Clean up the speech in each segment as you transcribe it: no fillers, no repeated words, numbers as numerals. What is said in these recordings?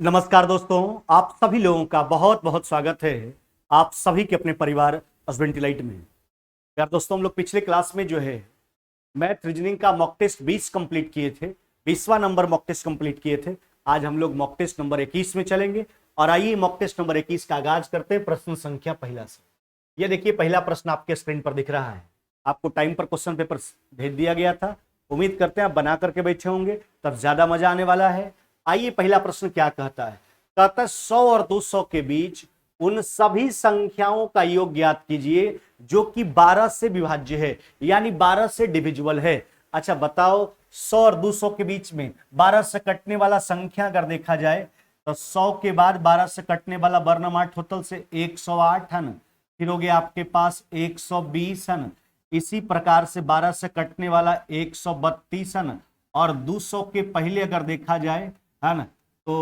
नमस्कार दोस्तों, आप सभी लोगों का बहुत बहुत स्वागत है आप सभी के अपने परिवार अजवेंटिलाइट में। यार दोस्तों, हम लोग पिछले क्लास में जो है मैथ रीजनिंग का मॉक टेस्ट 20 कंप्लीट किए थे, 20वां नंबर मॉक टेस्ट कंप्लीट किए थे। आज हम लोग मॉक टेस्ट नंबर 21 में चलेंगे और आइए मॉक टेस्ट नंबर 21 का आगाज करते हैं प्रश्न संख्या पहला से। ये देखिए, पहला प्रश्न आपके स्क्रीन पर दिख रहा है। आपको टाइम पर क्वेश्चन पेपर भेज दिया गया था। उम्मीद करते हैं आप बना करके बैठे होंगे, तब ज्यादा मजा आने वाला है। आइए पहला प्रश्न क्या कहता है। कहता है 100 और 200 के बीच उन सभी संख्याओं का योग ज्ञात कीजिए जो कि 12 से विभाज्य है, यानी 12 से डिविजिबल है। अच्छा बताओ, 100 और 200 के बीच में 12 से कटने वाला संख्या अगर देखा जाए तो 100 के बाद 12 से कटने वाला वर्णमाला टोटल से 108 है ना, फिर हो गया आपके पास 120 है ना, इसी प्रकार से 12 से कटने वाला 132 है ना, और 200 के पहले अगर देखा जाए है ना तो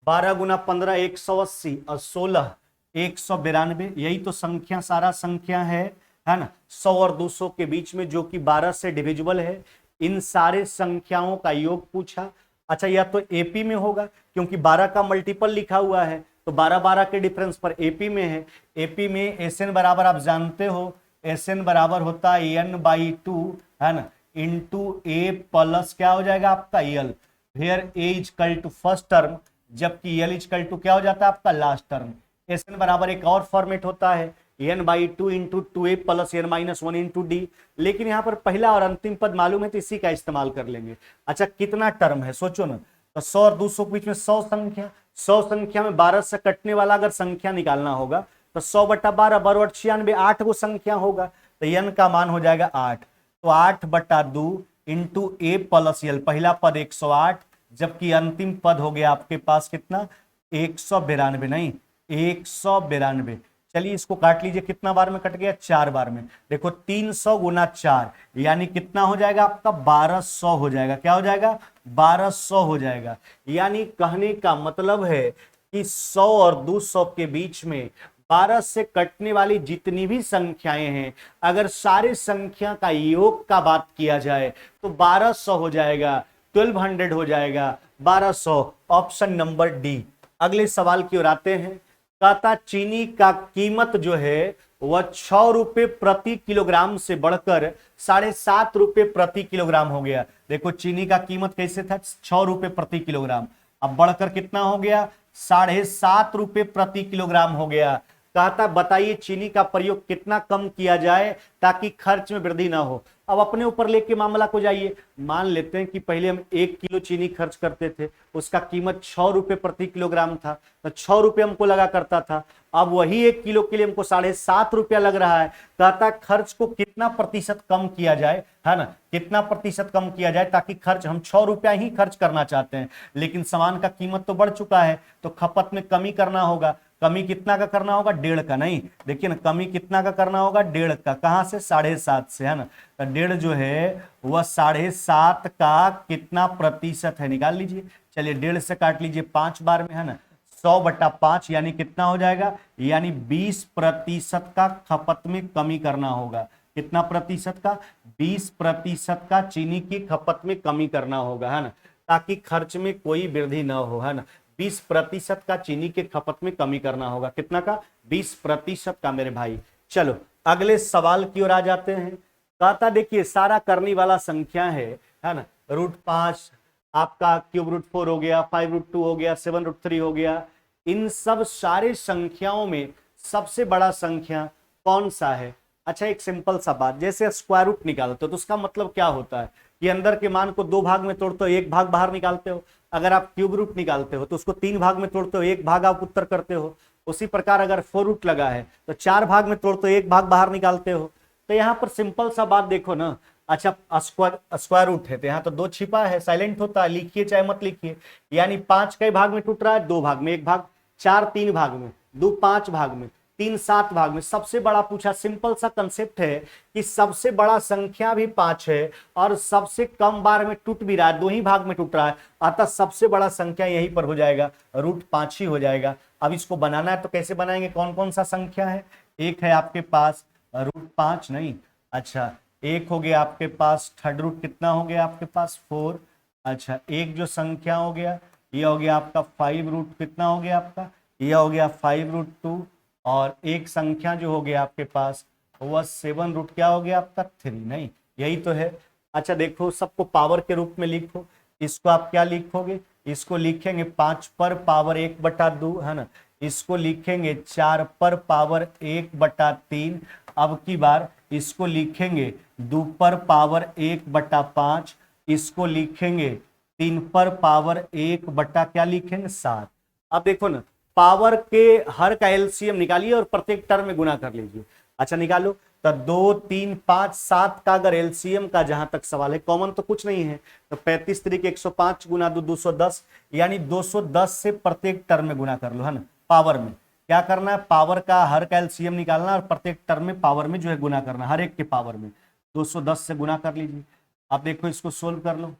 12 गुना 15 180 और 16 192। यही तो संख्या सारा संख्या है ना। 100 और 200 के बीच में जो कि 12 से डिविजिबल है, इन सारे संख्याओं का योग पूछा। अच्छा, या तो एपी में होगा क्योंकि 12 का मल्टीपल लिखा हुआ है, तो 12 12 के डिफरेंस पर एपी में है। एपी में एस एन बराबर आप जानते हो, एस एन बराबर होता है n/2 है ना, इंटू ए प्लस क्या हो जाएगा आपका यल, where a equal to first term, जबकि यल इक्वल टू क्या हो जाता है आपका लास्ट टर्म। एस एन बराबर एक और फॉर्मेट होता है n/2 into 2a plus n-1 into D, लेकिन यहाँ पर पहला और अंतिम पद मालूम है तो इसी का इस्तेमाल कर लेंगे। अच्छा, कितना टर्म है सोचो ना, तो 100 और 200 के बीच में 100 संख्या, 100 संख्या में 12 से कटने वाला अगर संख्या निकालना होगा तो 100 बटा 12 12 96, 8 गो संख्या होगा, तो n का मान हो जाएगा 8। तो 8/2 इंटू ए प्लस यल, पहला पद 108, जबकि अंतिम पद हो गया आपके पास कितना 192, नहीं 192। चलिए इसको काट लीजिए, कितना बार में कट गया 4 बार में। देखो 300 गुना 4 यानी कितना हो जाएगा आपका 1200 हो जाएगा। क्या हो जाएगा 1200 हो जाएगा। यानी कहने का मतलब है कि 100 और 200 के बीच में 12 से कटने वाली जितनी भी संख्याएं हैं, अगर सारे संख्या का योग का बात किया जाए तो 1200 हो जाएगा, 1200 हो जाएगा, 1200। Option number D. अगले सवाल की ओर आते हैं। कहता चीनी का कीमत जो है वह 6 रुपए प्रति किलोग्राम से बढ़कर 7.5 रुपए प्रति किलोग्राम हो गया। देखो चीनी का कीमत कैसे था 6 रुपए प्रति किलोग्राम, अब बढ़कर कितना हो गया 7.5 रुपए प्रति किलोग्राम हो गया। कहता बताइए चीनी का प्रयोग कितना कम किया जाए ताकि खर्च में वृद्धि ना हो। अब अपने ऊपर लेके मामला को जाइए। मान लेते हैं कि पहले हम 1 किलो चीनी खर्च करते थे, उसका कीमत 6 रुपए प्रति किलोग्राम था, तो 6 रुपए हमको लगा करता था। अब वही 1 किलो के लिए हमको 7.5 रुपया लग रहा है। कहता खर्च को कितना प्रतिशत कम किया जाए, है ना, कितना प्रतिशत कम किया जाए ताकि खर्च, हम 6 रुपया ही खर्च करना चाहते हैं, लेकिन सामान का कीमत तो बढ़ चुका है, तो खपत में कमी करना होगा। कमी कितना का करना होगा 1.5 का, नहीं देखिए ना, कमी कितना का करना होगा 1.5 का। कहां से 7.5 से, है ना, तो 1.5 जो है वह 7.5 का कितना प्रतिशत है निकाल लीजिए। चलिए 1.5 से काट लीजिए 5 बार में, है ना, 100/5 यानी कितना हो जाएगा, यानी 20% का खपत में कमी करना होगा। कितना प्रतिशत का 20% का चीनी की खपत में कमी करना होगा, है ना, ताकि खर्च में कोई वृद्धि ना हो, है ना। 20% का चीनी के खपत में कमी करना होगा। कितना का 20% का मेरे भाई। चलो अगले सवाल की ओर आ जाते हैं। कहता देखिए सारा करने वाला संख्या है ना, √5 आपका, ³ √4 हो गया, 5√2 हो गया, 7√3 हो गया। इन सब सारे संख्याओं में सबसे बड़ा संख्या कौन सा है। अच्छा, एक सिंपल सा बात, जैसे स्क्वायर रूट निकालते हो तो उसका मतलब क्या होता है कि अंदर के मान को 2 भाग में तोड़ते हो, 1 भाग बाहर निकालते हो। अगर आप ³ निकालते हो तो उसको 3 भाग में तोड़ते हो, 1 भाग आप उत्तर करते हो। उसी प्रकार अगर 4 लगा है तो 4 भाग में तोड़ते हो, 1 भाग बाहर निकालते हो। तो यहाँ पर सिंपल सा बात देखो ना। अच्छा, स्क्वायर रूट है तो यहाँ तो 2 छिपा है, साइलेंट होता है, लिखिए चाहे मत लिखिए। यानी 5 कई भाग में टूट रहा है 2 भाग में, 1 भाग, 4 3 भाग में, 2 5 भाग में, 3 7 भाग में। सबसे बड़ा पूछा, सिंपल सा कंसेप्ट है कि सबसे बड़ा संख्या भी 5 है और सबसे कम बार में टूट भी रहा है, 2 ही भाग में टूट रहा है, अतः सबसे बड़ा संख्या यहीं पर हो जाएगा, √5 ही हो जाएगा। अब इसको बनाना है तो कैसे बनाएंगे, कौन कौन सा संख्या है। एक है आपके पास √5, नहीं, अच्छा एक हो गया आपके पास थर्ड रूट, कितना हो गया आपके पास 4। अच्छा, एक जो संख्या हो गया ये हो गया आपका 5 रूट कितना हो गया आपका, ये हो गया 5 रूट 2, और एक संख्या जो हो गया आपके पास वह 7 रूट क्या हो गया आपका 3, नहीं यही तो है। अच्छा देखो सबको पावर के रूप में लिखो, इसको आप क्या लिखोगे, इसको लिखेंगे 5 पर पावर 1/2 है ना, इसको लिखेंगे 4 पर पावर 1/3, अब की बार इसको लिखेंगे 2 पर पावर 1/5, इसको लिखेंगे 3 पर पावर 1 बटा क्या लिखेंगे 7। अब देखो ना पावर के हर का एलसीएम निकालिए और प्रत्येक टर्म में गुना कर लीजिए। अच्छा निकालो, तो 2 3 5 7 का अगर एलसीएम का जहां तक सवाल है, कॉमन तो कुछ नहीं है, तो 35 तरीके 105 गुना 2 210, यानी 210 से प्रत्येक टर्म में गुना कर लो है ना। पावर में क्या करना है, पावर का हर का एलसीएम निकालना और प्रत्येक टर्म में पावर में जो है गुना करना, हर एक के पावर में 210 से गुना कर लीजिए। अब देखो इसको सोल्व कर लो,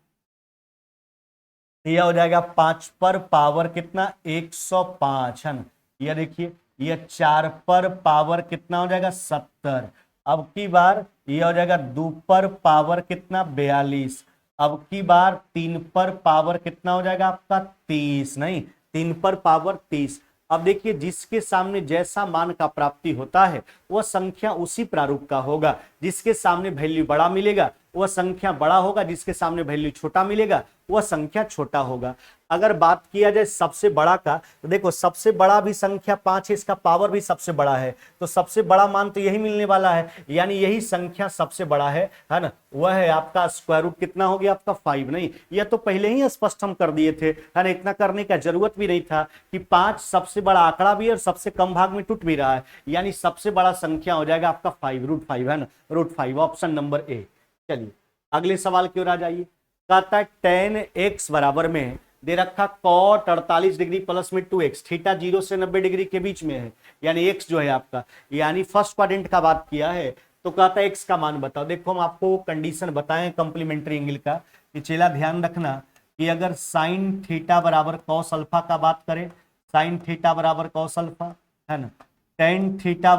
यह हो जाएगा 5 पर पावर कितना 105 है ना, यह देखिए यह 4 पर पावर कितना हो जाएगा 70, अब की बार यह हो जाएगा 2 पर पावर कितना 42, अब की बार 3 पर पावर कितना हो जाएगा आपका 30, नहीं 3 पर पावर 30। अब देखिए जिसके सामने जैसा मान का प्राप्ति होता है वह संख्या उसी प्रारूप का होगा, जिसके सामने वैल्यू बड़ा मिलेगा वह संख्या बड़ा होगा, जिसके सामने वैल्यू छोटा मिलेगा वह संख्या छोटा होगा। अगर बात किया जाए सबसे बड़ा का, तो देखो सबसे बड़ा भी संख्या 5 है, इसका पावर भी सबसे बड़ा है, तो सबसे बड़ा मान तो यही मिलने वाला है, यानी यही संख्या सबसे बड़ा है ना, वह है आपका स्क्वायर रूट कितना हो गया आपका 5, नहीं यह तो पहले ही स्पष्ट हम कर दिए थे है ना, इतना करने का जरूरत भी नहीं था कि 5 सबसे बड़ा आंकड़ा भी है और सबसे कम भाग में टूट भी रहा है, यानी सबसे बड़ा संख्या हो जाएगा आपका 5 रूट 5 है ना, रूट 5 ऑप्शन नंबर ए। चलिए अगले सवाल की ओर आ जाइए, कहता है tan x बराबर में दे रखा cot 48 डिग्री प्लस में 2x, थीटा 0 से 90 डिग्री के बीच में है, यानी x जो है आपका, यानी फर्स्ट क्वाड्रेंट का बात किया है, तो कहता है x का मान बताओ। देखो हम आपको कंडीशन बताएं कंप्लीमेंट्री एंगल का, कि चेला ध्यान रखना कि अगर साइन थीटा बराबर कॉस अल्फा का बात करें, साइन थीटा बराबर कॉस अल्फा है ना, टेन थीटा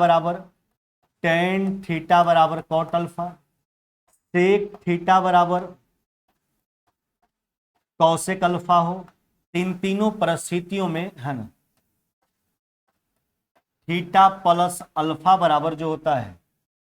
बराबर कॉट अल्फा, सेक थीटा बराबर कौशिक अल्फा हो, तीनों परिस्थितियों में है ना थीटा प्लस अल्फा बराबर जो होता है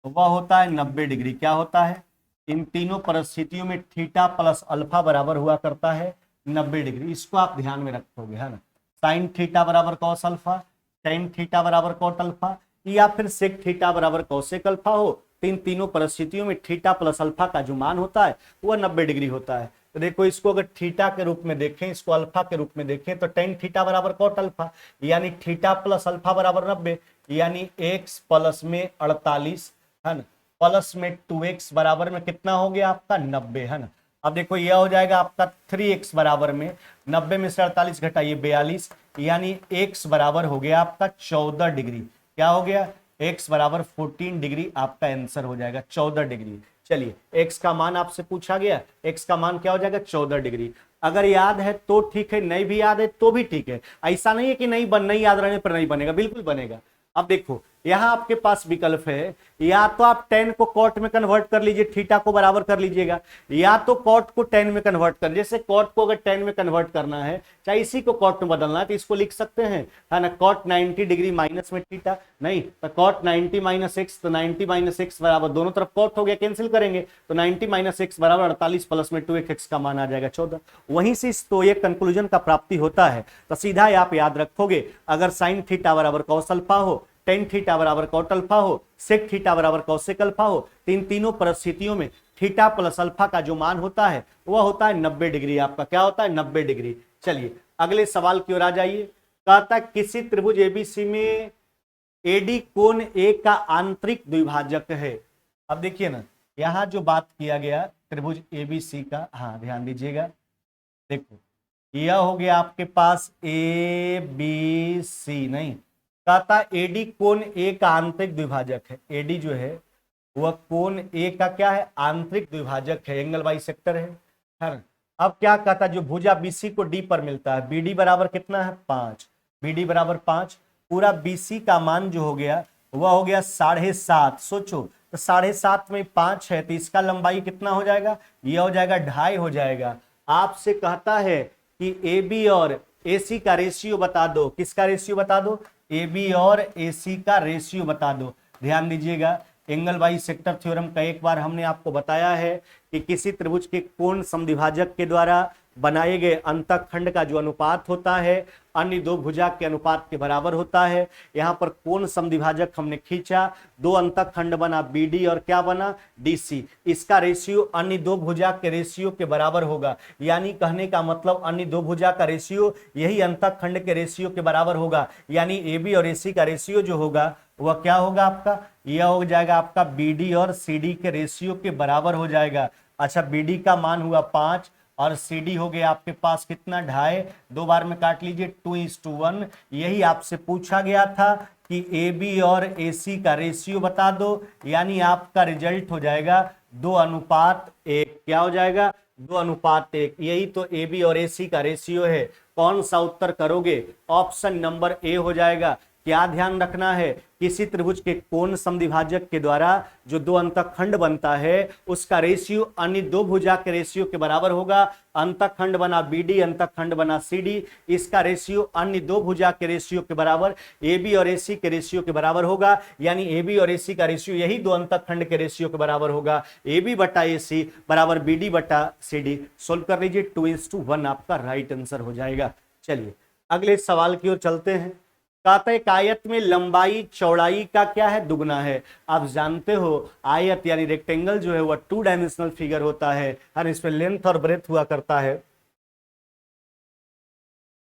वह होता है 90 डिग्री। क्या होता है, इन तीनों परिस्थितियों में थीटा प्लस अल्फा बराबर हुआ करता है 90 डिग्री, इसको आप ध्यान में रखोगे है ना। साइन थीटा बराबर कॉस अल्फा, टेन थीटा बराबर कॉट अल्फा, या फिर सेक थीटा बराबर कौशिक अल्फा हो, तीनों परिस्थितियों में थीटा प्लस अल्फा का जो मान होता है वह 90 डिग्री होता है। तो देखो इसको अगर थीटा के रूप में देखें, इसको अल्फा के रूप में देखें, तो टेन थीटा बराबर कॉट अल्फा, यानी थीटा प्लस अल्फा बराबर 90, यानी x प्लस में 48 है ना, प्लस में 2x बराबर में कितना हो गया आपका 90 है ना। अब देखो यह हो जाएगा आपका 3x बराबर में 90 में से 48 घटाइए 42, यानी x बराबर हो गया आपका 14 डिग्री। क्या हो गया, x बराबर 14 डिग्री आपका आंसर हो जाएगा 14 डिग्री। चलिए x का मान आपसे पूछा गया, x का मान क्या हो जाएगा 14 डिग्री। अगर याद है तो ठीक है, नहीं भी याद है तो भी ठीक है, ऐसा नहीं है कि नहीं याद रहने पर नहीं बनेगा, बिल्कुल बनेगा। अब देखो यहां आपके पास विकल्प है, या तो आप टेन को कॉट में कन्वर्ट कर लीजिए, थीटा को बराबर कर लीजिएगा, या तो कॉट को टेन में कन्वर्ट कर, जैसे कॉट को अगर टेन में कन्वर्ट करना है, चाहे इसी को कॉट में बदलना है, तो इसको लिख सकते हैं है ना, कॉट 90 डिग्री माइनस में थीटा, नहीं तो कॉट 90 माइनस एक्स, तो 90 माइनस एक्स बराबर दोनों तरफ कॉट हो गया, कैंसिल करेंगे तो 90 माइनस एक्स बराबर 48 प्लस में 2x का मान आ जाएगा 14। वहीं से तो ये कंक्लूजन का प्राप्ति होता है। तो सीधा आप याद रखोगे, अगर साइन थीटा बराबर कॉस अल्फा हो, टेन थीटा बराबर कॉट अल्फा हो, सेक थीटा बराबर कौशिक अल्फा हो, तीनों परिस्थितियों में थीटा प्लस अल्फा का जो मान होता है वह होता है 90 डिग्री, आपका क्या होता है 90 डिग्री। चलिए अगले सवाल की ओर आ जाइए, कहता है किसी त्रिभुज एबीसी में एडी कोण ए का आंतरिक द्विभाजक है। अब देखिए ना यहां जो बात किया गया त्रिभुज एबीसी का, हाँ ध्यान दीजिएगा, देखो यह हो गया आपके पास ए बी सी, नहीं कहता एडी कोण ए का आंतरिक द्विभाजक है, एडी जो है वह कोण ए का क्या है आंतरिक द्विभाजक है, एंगल बाइसेक्टर है ना। अब क्या कहता जो भुजा बीसी को डी पर मिलता है, बीडी बराबर कितना है 5, बीडी बराबर 5, पूरा बीसी का मान जो हो गया वह हो गया 7.5, सोचो तो 7.5 में 5 है, तो इसका लंबाई कितना हो जाएगा, यह हो जाएगा 2.5 हो जाएगा। आपसे कहता है कि ए बी और ए सी का रेशियो बता दो। किसका रेशियो बता दो? ए बी और ए सी का रेशियो बता दो। ध्यान दीजिएगा, एंगल बाई सेक्टर थ्योरम का एक बार हमने आपको बताया है कि किसी त्रिभुज के कोण समद्विभाजक के द्वारा बनाए गए अंतःखंड का जो अनुपात होता है अन्य दो भुजाक के अनुपात के बराबर होता है। यहाँ पर कोण समद्विभाजक हमने खींचा, दो अंतःखंड बना BD और क्या बना? DC। इसका रेशियो अन्य दो भुजाक के रेशियो के बराबर होगा, यानी कहने का मतलब अन्य दो भुजा का रेशियो यही अंतःखंड के रेशियो के बराबर होगा, यानी AB और AC का रेशियो जो होगा वह क्या होगा आपका? यह हो जाएगा आपका BD और CD के रेशियो के बराबर हो जाएगा। अच्छा, BD का मान हुआ 5 और CD हो गया आपके पास कितना? 2.5। दो बार में काट लीजिए, 2:1। यही आपसे पूछा गया था कि AB और AC का रेशियो बता दो, यानी आपका रिजल्ट हो जाएगा 2:1। क्या हो जाएगा? 2:1। यही तो AB और AC का रेशियो है। कौन सा उत्तर करोगे? ऑप्शन नंबर A हो जाएगा। क्या ध्यान रखना है? किसी त्रिभुज के कोण समद्विभाजक के द्वारा जो दो अंतःखंड बनता है उसका रेशियो अन्य दो भुजा के रेशियो के बराबर होगा। अंतःखंड बना BD, अंतःखंड बना CD, इसका रेशियो अन्य दो भुजा के रेशियो के बराबर AB और AC के रेशियो के बराबर होगा, यानी AB और AC का रेशियो यही दो अंतःखंड के रेशियो के बराबर होगा। AB बटा AC बराबर BD बटा CD। सोल्व कर लीजिए, 2:1 आपका राइट आंसर हो जाएगा। चलिए अगले सवाल की ओर चलते हैं। कहता है एक आयत में लंबाई चौड़ाई का क्या है? दुगना है। आप जानते हो आयत यानी रेक्टेंगल जो है वह 2 डायमेंशनल फिगर होता है, हर इसमें लेंथ और ब्रेथ हुआ करता है।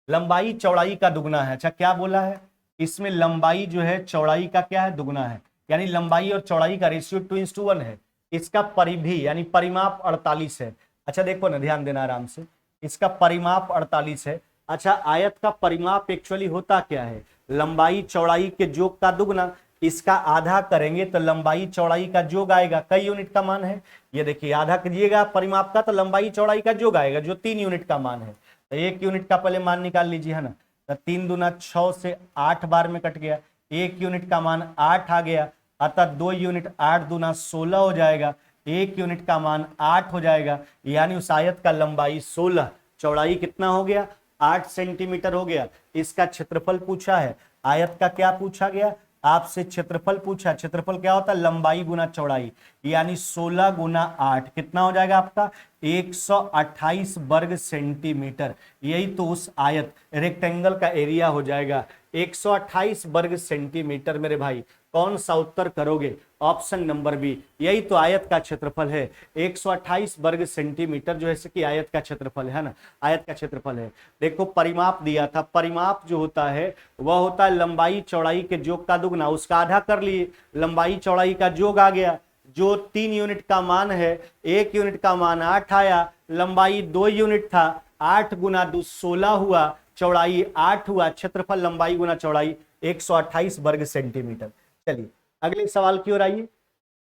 लंबाई चौड़ाई का दुगना है। अच्छा, क्या बोला है? इसमें लंबाई जो है चौड़ाई का क्या है? दुगना है, यानी लंबाई और चौड़ाई का रेशियो 2:1 है। इसका परिधि यानी परिमाप 48 है। अच्छा देखो ना, ध्यान देना आराम से, इसका परिमाप 48 है। अच्छा, आयत का परिमाप एक्चुअली होता क्या है? लंबाई चौड़ाई के योग का दुगना। इसका आधा करेंगे तो लंबाई चौड़ाई का योग आएगा। कई यूनिट का मान है? ये देखिए, आधा कीजिएगा परिमाप का तो लंबाई चौड़ाई का योग आएगा जो 3 यूनिट का मान है। तो 1 यूनिट का पहले मान निकाल लीजिए, है ना। तो 3 दूना 6 से 8 बार में कट गया। 1 यूनिट का मान 8 आ गया, अतः 2 यूनिट 8 दूना 16 हो जाएगा। 1 यूनिट का मान 8 हो जाएगा, यानी उस आयत का लंबाई 16, चौड़ाई कितना हो गया? 8 सेंटीमीटर हो गया। इसका क्षेत्रफल पूछा है। आयत का क्या पूछा गया? आपसे क्षेत्रफल पूछा। क्षेत्रफल क्या होता है? लंबाई गुना चौड़ाई, यानी 16 गुना 8 कितना हो जाएगा आपका? 128 वर्ग सेंटीमीटर। यही तो उस आयत रेक्टेंगल का एरिया हो जाएगा, 128 वर्ग सेंटीमीटर। मेरे भाई कौन सा उत्तर करोगे? Option number B. यही तो आयत का क्षेत्रफल है, 128 वर्ग सेंटीमीटर जो है कि आयत का क्षेत्रफल है ना, आयत का क्षेत्रफल है। देखो परिमाप दिया था, परिमाप जो होता है वह होता है लंबाई चौड़ाई के योग का दुगना। उसका आधा कर लिए, लंबाई चौड़ाई का योग आ गया। जो 3 यूनिट का मान है, 1 यूनिट का मान 8 आया, लंबाई 2 यूनिट था, 8 गुना 2 16 हुआ, चौड़ाई 8 हुआ, क्षेत्रफल लंबाई गुना चौड़ाई 128 वर्ग सेंटीमीटर। चलिए अगले सवाल की ओर आइए।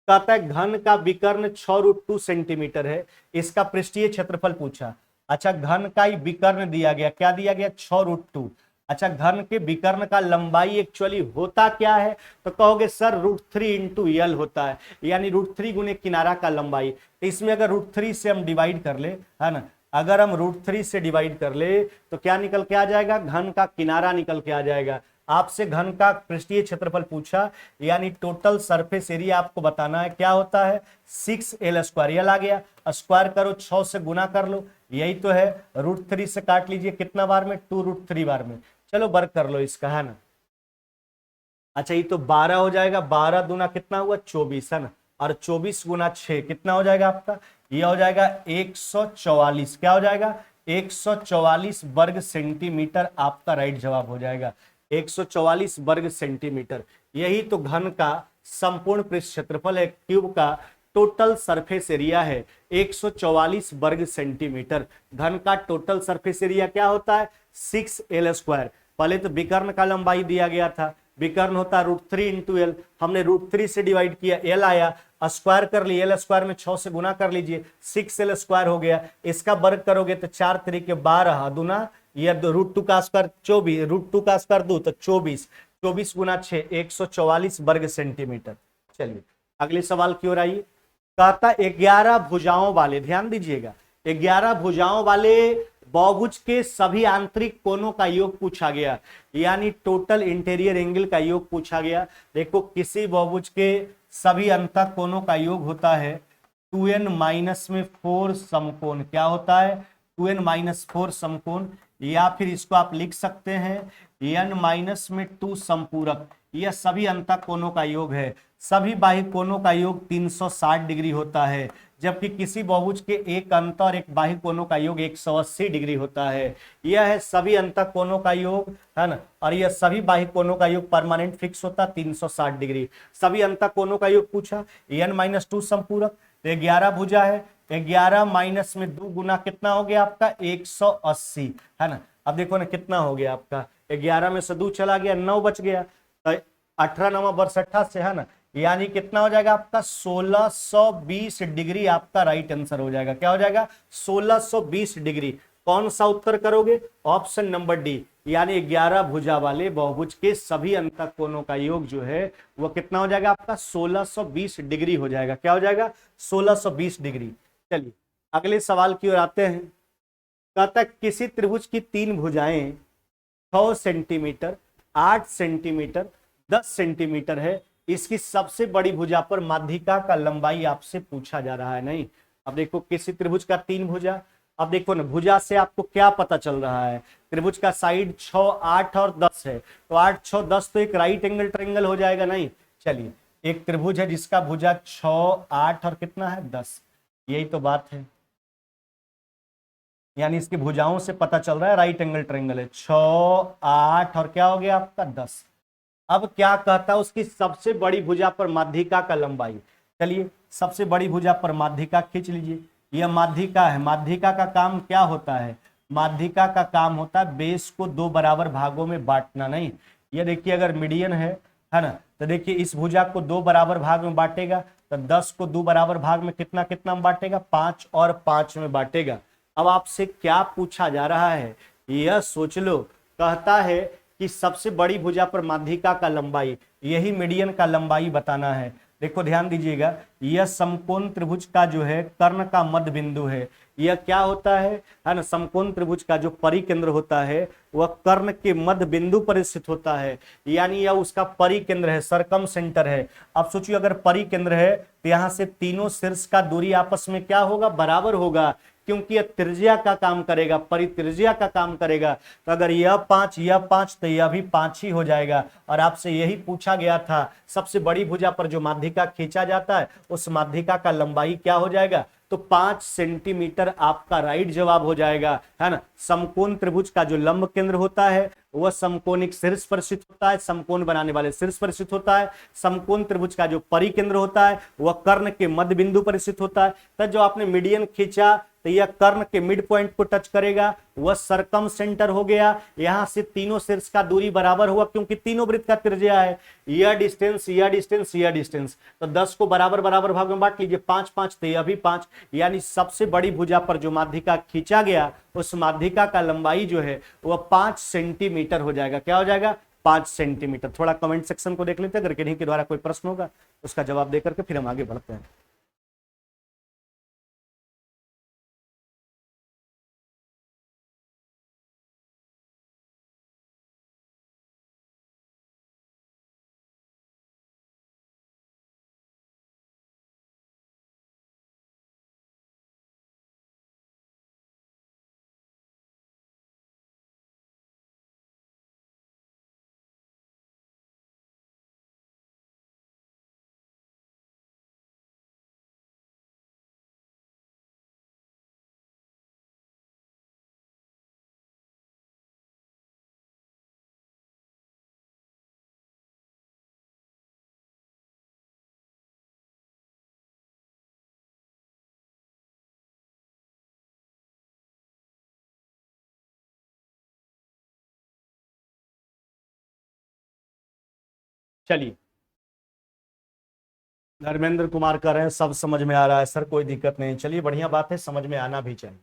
कहता है घन का विकर्ण 6√2 सेंटीमीटर है, इसका पृष्ठीय क्षेत्रफल पूछा। अच्छा, घन का ही विकर्ण दिया गया, क्या दिया गया? 6√2। अच्छा, घन के विकर्ण का लंबाई एक्चुअली होता क्या है? तो कहोगे सर √3 इंटू यल होता है, यानी √3 गुने किनारा का लंबाई। तो इसमें अगर √3 से हम डिवाइड कर ले, है ना, अगर हम √3 से डिवाइड कर ले तो क्या निकल के आ जाएगा? घन का किनारा निकल के आ जाएगा। आपसे घन का पृष्ठीय क्षेत्रफल पूछा, यानी टोटल सरफेस एरिया आपको बताना है। क्या होता है? 6l²। यल आ गया, स्क्वायर करो, 6 से गुना कर लो, यही तो है। √3 से काट लीजिए, कितना बार में? 2√3 बार में। चलो वर्क कर लो इसका, है ना। अच्छा, ये तो 12 हो जाएगा, 12 दूना कितना हुआ? 24, है ना, और 24 गुना 6 कितना हो जाएगा आपका? यह हो जाएगा 144। क्या हो जाएगा? 144 वर्ग सेंटीमीटर आपका राइट जवाब हो जाएगा, 144 वर्ग सेंटीमीटर। यही तो घन का संपूर्ण पृष्ठ क्षेत्रफल है, क्यूब का टोटल सरफेस एरिया है 144 वर्ग सेंटीमीटर। घन का टोटल सरफेस एरिया क्या होता है? 6l²। पहले तो विकर्ण का लंबाई दिया गया था, विकर्ण होता है √3 इंटू एल, हमने √3 से डिवाइड किया, एल आया, स्क्वायर कर लिए, l² में 6 से गुना कर लीजिए, 6l² हो गया। इसका वर्ग करोगे तो 4 3 12 दूना, ये √2 का स्क्वायर 24, √2 का स्क्वायर 2 तो 24, 24 गुना 6 144 वर्ग सेंटीमीटर। चलिए अगले सवाल की ओर आइए। कहता 11 भुजाओं वाले, ध्यान दीजिएगा, 11 भुजाओं वाले बहुभुज के सभी आंतरिक कोणों का योग पूछा गया, यानी टोटल इंटीरियर एंगल का योग पूछा गया। देखो किसी बहुभुज के सभी अंतः कोणों का योग होता है 2n माइनस में 4 समकोण। क्या होता है? 2n माइनस 4 समकोण, या फिर इसको आप लिख सकते हैं n माइनस में 2 समपूरक। यह सभी अंतः कोणों का योग है। सभी बाह्य कोणों का योग 360 डिग्री होता है, जबकि किसी बहुभुज के एक अंतः और एक बाह्य कोणों का योग 180 डिग्री होता है। यह है सभी अंतः कोणों का योग, है ना, और यह सभी बाह्य कोणों का योग परमानेंट फिक्स होता 360 डिग्री। सभी अंतः कोणों का योग पूछा, n माइनस 2 संपूरक, 11 भुजा है, 11 माइनस में 2 गुना कितना हो गया आपका 180, है ना। अब देखो ना कितना हो गया आपका, 11 में से 2 चला गया, 9 बच गया, तो 18 9 वर्ष 68 से, है ना, यानी कितना हो जाएगा आपका 1620 डिग्री आपका राइट आंसर हो जाएगा। क्या हो जाएगा? 1620 डिग्री। कौन सा उत्तर करोगे? ऑप्शन नंबर डी, यानी 11 भुजा वाले बहुभुज के सभी अंतः कोणों का योग जो है वो कितना हो जाएगा आपका 1620 डिग्री हो जाएगा। क्या हो जाएगा? 1620 डिग्री। चलिए अगले सवाल की ओर आते हैं। कहता है किसी त्रिभुज की 3 भुजाएं 6 सेंटीमीटर, 8 सेंटीमीटर, 10 सेंटीमीटर है। इसकी सबसे बड़ी भुजा पर माध्यिका का लंबाई आपसे पूछा जा रहा है। नहीं, अब देखो किसी त्रिभुज का 3 भुजा, अब देखो ना भुजा से आपको क्या पता चल रहा है, त्रिभुज का साइड 6, 8 और 10 है, तो 8 6 10 तो एक राइट एंगल ट्रायंगल हो जाएगा। नहीं, चलिए एक त्रिभुज है जिसका भुजा 6, 8 और कितना है 10, यही तो बात है, यानी इसकी भुजाओं से पता चल रहा है राइट एंगल ट्रायंगल है। 6, 8 और क्या हो गया आपका 10। अब क्या कहता है उसकी सबसे बड़ी भुजा पर माध्यिका का लंबाई। चलिए सबसे बड़ी भुजा पर माध्यिका खींच लीजिए, यह माध्यिका है। माध्यिका का काम क्या होता है? माध्यिका का काम होता है बेस को 2 बराबर भागों में बांटना। नहीं, ये देखिए अगर मीडियन है ना, तो देखिए इस भुजा को 2 बराबर भाग में बांटेगा, तो 10 को 2 बराबर भाग में कितना कितना में बांटेगा? 5 और 5 में बांटेगा। अब आपसे क्या पूछा जा रहा है यह सोच लो। कहता है कि सबसे बड़ी भुजा पर माध्यिका का लंबाई, यही मीडियन का लंबाई बताना है। देखो ध्यान दीजिएगा, यह समकोण त्रिभुज का जो है कर्ण का मध्य बिंदु है। यह क्या होता है ना, समकोण त्रिभुज का जो परिकेंद्र होता है वह कर्ण के मध्य बिंदु पर स्थित होता है, यानी यह उसका परिकेंद्र है, सरकम सेंटर है। अब सोचिए अगर परिकेंद्र है तो यहां से तीनों शीर्ष का दूरी आपस में क्या होगा? बराबर होगा, क्योंकि यह त्रिज्या का काम करेगा, परित्रिज्या का काम करेगा। तो अगर यह 5 तो यह भी 5 ही हो जाएगा। और आपसे यही पूछा गया था, सबसे बड़ी भुजा पर जो माध्यिका खींचा जाता है उस माध्यिका का लंबाई क्या हो जाएगा? तो 5 सेंटीमीटर आपका राइट जवाब हो जाएगा, है ना। समकोण त्रिभुज का जो लंब केंद्र होता है वह समकोणिक शीर्ष पर स्थित होता है, समकोण बनाने वाले शीर्ष पर स्थित होता है। समकोण त्रिभुज का जो परिकेंद्र होता है वह कर्ण के मध्य बिंदु पर स्थित होता है। तो जो आपने मीडियन खींचा तो यह कर्ण के मिड पॉइंट को टच करेगा, वह सरकम सेंटर हो गया। यहां से तीनों शीर्ष का दूरी बराबर हुआ, क्योंकि तीनों वृत्त का त्रिज्या है, यह डिस्टेंस, यह डिस्टेंस, यह डिस्टेंस। तो 10 को बराबर बराबर भाग में बांट लीजिए, 5 5 तो यह भी 5, यानी सबसे बड़ी भुजा पर जो माध्यिका खींचा गया उस माध्यिका का लंबाई जो है वह 5 सेंटीमीटर हो जाएगा। क्या हो जाएगा? 5 सेंटीमीटर। थोड़ा कमेंट सेक्शन को देख लेते हैं, अगर किन्हीं के द्वारा कोई प्रश्न होगा उसका जवाब देकर के फिर हम आगे बढ़ते हैं। चलिए धर्मेंद्र कुमार कर रहे हैं, सब समझ में आ रहा है सर, कोई दिक्कत नहीं। चलिए बढ़िया बात है, समझ में आना भी चाहिए।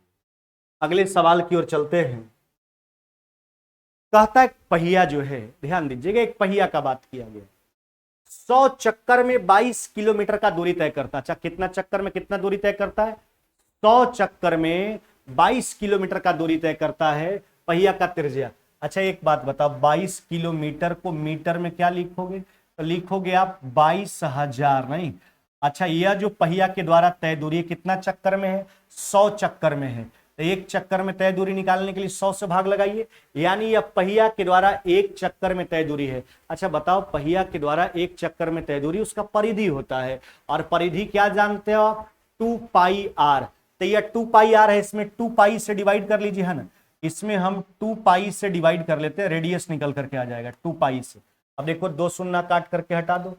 अगले सवाल की ओर चलते हैं। कहता है पहिया जो है, ध्यान दीजिएगा, एक पहिया का बात किया गया, 100 चक्कर में 22 किलोमीटर का दूरी तय करता है। अच्छा, कितना चक्कर में कितना दूरी तय करता है? 100 चक्कर में 22 किलोमीटर का दूरी तय करता है पहिया का त्रिज्या। अच्छा एक बात बताओ, 22 किलोमीटर को मीटर में क्या लिखोगे? तो लिखोगे आप 22,000 नहीं। अच्छा यह जो पहिया के द्वारा तय दूरी है कितना चक्कर में है? 100 चक्कर में है। तो एक चक्कर में तय दूरी निकालने के लिए 100 से भाग लगाइए, यानी यह पहिया के द्वारा एक चक्कर में तय दूरी है। अच्छा बताओ, पहिया के द्वारा एक चक्कर में तय दूरी उसका परिधि होता है, और परिधि क्या जानते हो आप? 2πr। तो यह 2πr है, इसमें 2π से डिवाइड कर लीजिए, है ना। इसमें हम 2π से डिवाइड कर लेते हैं, रेडियस निकल करके आ जाएगा 2π से। अब देखो 2 शून्य काट करके हटा दो,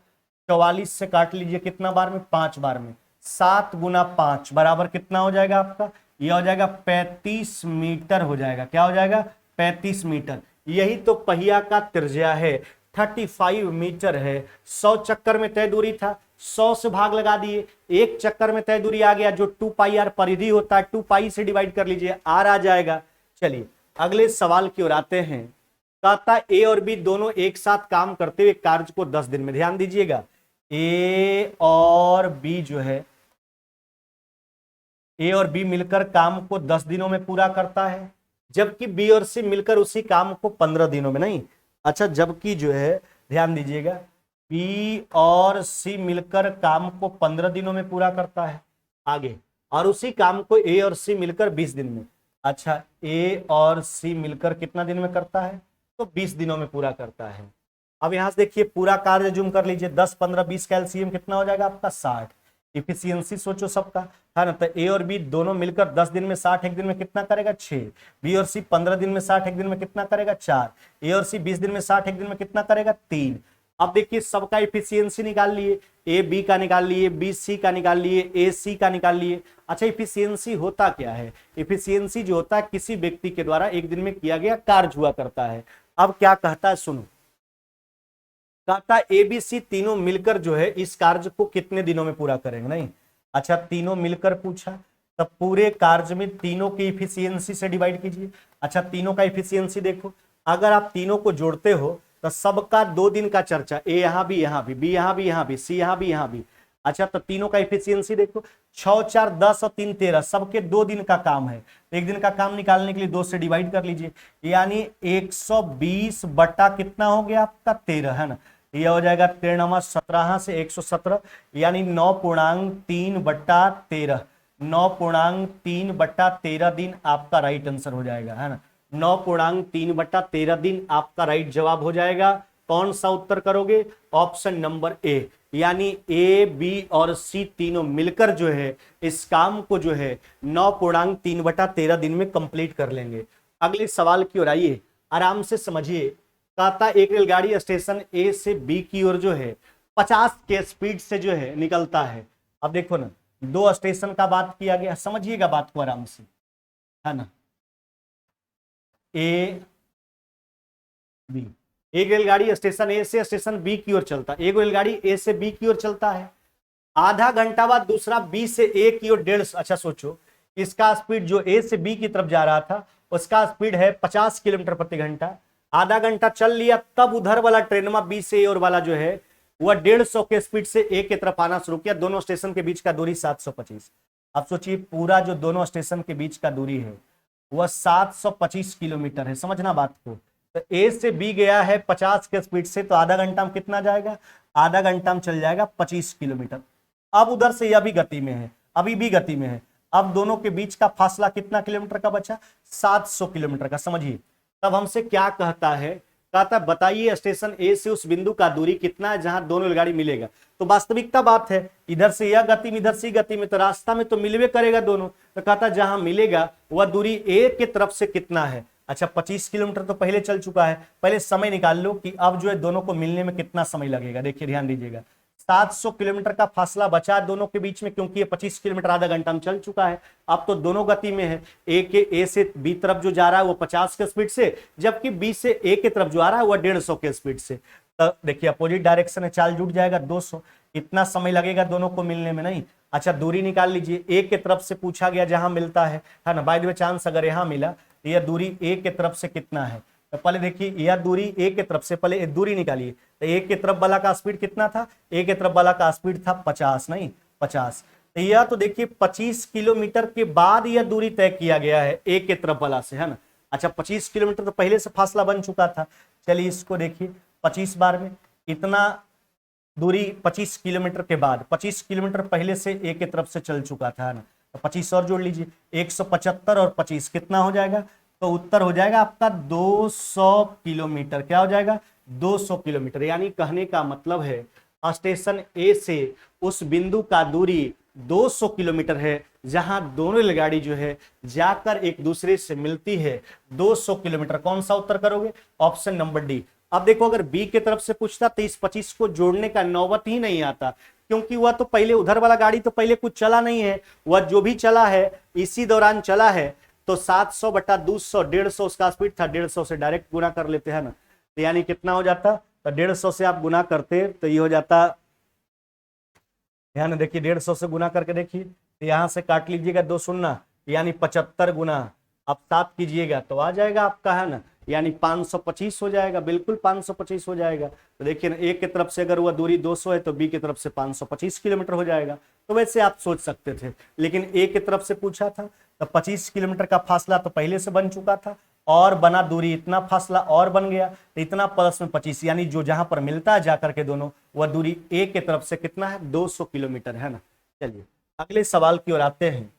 44 से काट लीजिए, कितना बार में? 5 बार में। 7 गुना 5 बराबर कितना हो जाएगा आपका? यह हो जाएगा 35 मीटर हो जाएगा। क्या हो जाएगा? 35 मीटर। यही तो पहिया का त्रिज्या है, 35 मीटर है। 100 चक्कर में तय दूरी था, 100 से भाग लगा दिए, एक चक्कर में तय दूरी आ गया जो 2πr परिधि होता है, 2π से डिवाइड कर लीजिए, r आ जाएगा। चलिए अगले सवाल की ओर आते हैं। कहता ए और बी दोनों एक साथ काम करते हुए कार्य को 10 दिन में, ध्यान दीजिएगा, ए और बी जो है, ए और बी मिलकर काम को 10 दिनों में पूरा करता है, जबकि बी और सी मिलकर उसी काम को 15 दिनों में। नहीं, अच्छा जबकि जो है, ध्यान दीजिएगा, बी और सी मिलकर काम को 15 दिनों में पूरा करता है आगे, और उसी काम को ए और सी मिलकर 20 दिन में। अच्छा ए और सी मिलकर कितना दिन में करता है? तो 20 दिनों में पूरा करता है। अब यहां से देखिए पूरा कार्य जूम कर लीजिए, 10 15 20 का एलसीएम कितना हो जाएगा आपका? 60। इफिशियंसी सोचो सबका, है ना। तो ए और बी दोनों मिलकर 10 दिन में 60 एक दिन में कितना करेगा? 6। बी और सी 15 दिन में 60 एक दिन में कितना करेगा? 4। ए और सी 20 दिन में 60 एक दिन में कितना करेगा? 3। अब देखिए सबका इफिशियंसी निकाल लिए, ए बी का निकाल लिए, बी सी का निकाल लिए, ए सी का निकाल लिए। अच्छा इफिशियंसी होता क्या है? इफिशियंसी जो होता है किसी व्यक्ति के द्वारा एक दिन में किया गया कार्य हुआ करता है। अब क्या कहता है सुनो, कहता ए बी सी तीनों मिलकर जो है इस कार्य को कितने दिनों में पूरा करेंगे? नहीं, अच्छा तीनों मिलकर पूछा, तब पूरे कार्य में तीनों की इफिशियंसी से डिवाइड कीजिए। अच्छा तीनों का इफिशियंसी देखो, अगर आप तीनों को जोड़ते हो तो सबका 2 दिन का चर्चा, ए यहां भी यहां भी, बी यहां भी यहां भी, सी यहां भी यहां भी। अच्छा तो तीनों का इफिशियंसी देखो, 6 4 10 और 3 13, सबके 2 दिन का काम है। एक दिन का काम निकालने के लिए 2 से डिवाइड कर लीजिए, यानी 120 बटा कितना हो गया आपका? 13, है ना। यह हो जाएगा 13 17 से 117, यानी 9.3 बटा 13, 9.3 बटा 13 दिन आपका राइट आंसर हो जाएगा, है ना। 9.3 बटा 13 दिन आपका राइट जवाब हो जाएगा। कौन सा उत्तर करोगे? ऑप्शन नंबर ए, यानी ए बी और सी तीनों मिलकर जो है इस काम को जो है 9.3 बटा 13 दिन में कंप्लीट कर लेंगे। अगले सवाल की ओर आइए, आराम से समझिए। कहता एक रेलगाड़ी स्टेशन ए से बी की ओर जो है 50 के स्पीड से जो है निकलता है। अब देखो ना, 2 स्टेशन का बात किया गया, समझिएगा बात को आराम से, है ना। ए बी, एक रेलगाड़ी स्टेशन ए से स्टेशन बी की ओर चलता है, एक रेलगाड़ी ए से बी की ओर चलता है, आधा घंटा बाद दूसरा बी से ए की ओर 150। अच्छा सोचो, इसका स्पीड जो ए से बी की तरफ जा रहा था उसका स्पीड है 50 किलोमीटर प्रति घंटा। आधा घंटा चल लिया, तब उधर वाला ट्रेनमा बी से ए और वाला जो है वह 150 के स्पीड से ए की तरफ आना शुरू किया। दोनों स्टेशन के बीच का दूरी 725। अब सोचिए पूरा जो दोनों स्टेशन के बीच का दूरी है वह 725 किलोमीटर है, समझना बात को। तो ए से बी गया है 50 के स्पीड से, तो आधा घंटा में कितना जाएगा? आधा घंटा में चल जाएगा 25 किलोमीटर। अब उधर से यह भी गति में है, अभी भी गति में है। अब दोनों के बीच का फासला कितना किलोमीटर का बचा? 700 किलोमीटर का। समझिए तब हमसे क्या कहता है, कहता बताइए स्टेशन ए से उस बिंदु का दूरी कितना है जहां दोनों रेलगाड़ी मिलेगा। तो वास्तविकता बात है, इधर से यह गति में इधर से गति में, तो रास्ता में तो मिलवे करेगा दोनों। तो कहता जहां मिलेगा वह दूरी ए के तरफ से कितना है? अच्छा 25 किलोमीटर तो पहले चल चुका है, पहले समय निकाल लो कि अब जो है दोनों को मिलने में कितना समय लगेगा। देखिए ध्यान दीजिएगा, 700 किलोमीटर का फासला बचा दोनों के बीच में, क्योंकि ये 25 किलोमीटर आधा घंटा में चल चुका है। अब तो दोनों गति में है, ए से बी तरफ जो जा रहा है वो 50 के स्पीड से, जबकि बी से ए की तरफ जो आ रहा है वो 150 के स्पीड से। तो देखिए अपोजिट डायरेक्शन है, चाल जुट जाएगा 200। इतना समय लगेगा दोनों को मिलने में नहीं। अच्छा दूरी निकाल लीजिए, ए के तरफ से पूछा गया जहां मिलता है ना। बाय द वे चांस अगर यहां मिला तो यह दूरी ए के तरफ से कितना है? तो पहले देखिए यह दूरी ए के तरफ से, पहले दूरी निकालिए। तो ए के तरफ वाला का स्पीड कितना था? ए के तरफ वाला का स्पीड था 50, नहीं 50। तो यह तो देखिए 25 किलोमीटर के बाद यह दूरी तय किया गया है ए के तरफ वाला से, है ना। अच्छा 25 किलोमीटर तो पहले से फासला बन चुका था। चलिए इसको देखिए 25 बार में इतना दूरी 25 किलोमीटर के बाद, 25 किलोमीटर पहले से ए के तरफ से चल चुका था, है ना। तो 25 और जोड़ लीजिए, 175 और 25 कितना हो जाएगा, तो उत्तर हो जाएगा आपका 200 किलोमीटर। क्या हो जाएगा, 200 किलोमीटर। यानी कहने का मतलब है स्टेशन ए से उस बिंदु का दूरी 200 किलोमीटर है, जहां दोनों रेलगाड़ी जो है जाकर एक दूसरे से मिलती है 200 किलोमीटर। कौन सा उत्तर करोगे, ऑप्शन नंबर डी। अब देखो अगर बी की तरफ से पूछता तो इस 25 को जोड़ने का नौबत ही नहीं आता, क्योंकि वह तो पहले उधर वाला गाड़ी तो पहले कुछ चला नहीं है, वह जो भी चला है इसी दौरान चला है। तो 700 बटा 200, 150 उसका स्पीड था, 150 से डायरेक्ट गुना कर लेते हैं ना। तो यानी कितना हो जाता, तो 150 से आप गुना करते तो ये हो जाता, ध्यान देखिए 150 से गुना करके देखिए, तो यहां से काट लीजिएगा 2 शून्य, यानी 75 गुना आप 7 कीजिएगा तो आ जाएगा आपका, है ना, यानी 525 हो जाएगा। बिल्कुल 525 हो जाएगा। तो देखिए ना, ए की तरफ से अगर वह दूरी 200 है तो बी की तरफ से 525 किलोमीटर हो जाएगा। तो वैसे आप सोच सकते थे, लेकिन ए की तरफ से पूछा था तो 25 किलोमीटर का फासला तो पहले से बन चुका था, और बना दूरी इतना फासला और बन गया, तो इतना प्लस में 25, यानी जो जहां पर मिलता है जाकर के दोनों, वह दूरी ए के तरफ से कितना है, 200 किलोमीटर, है ना। चलिए अगले सवाल की ओर आते हैं।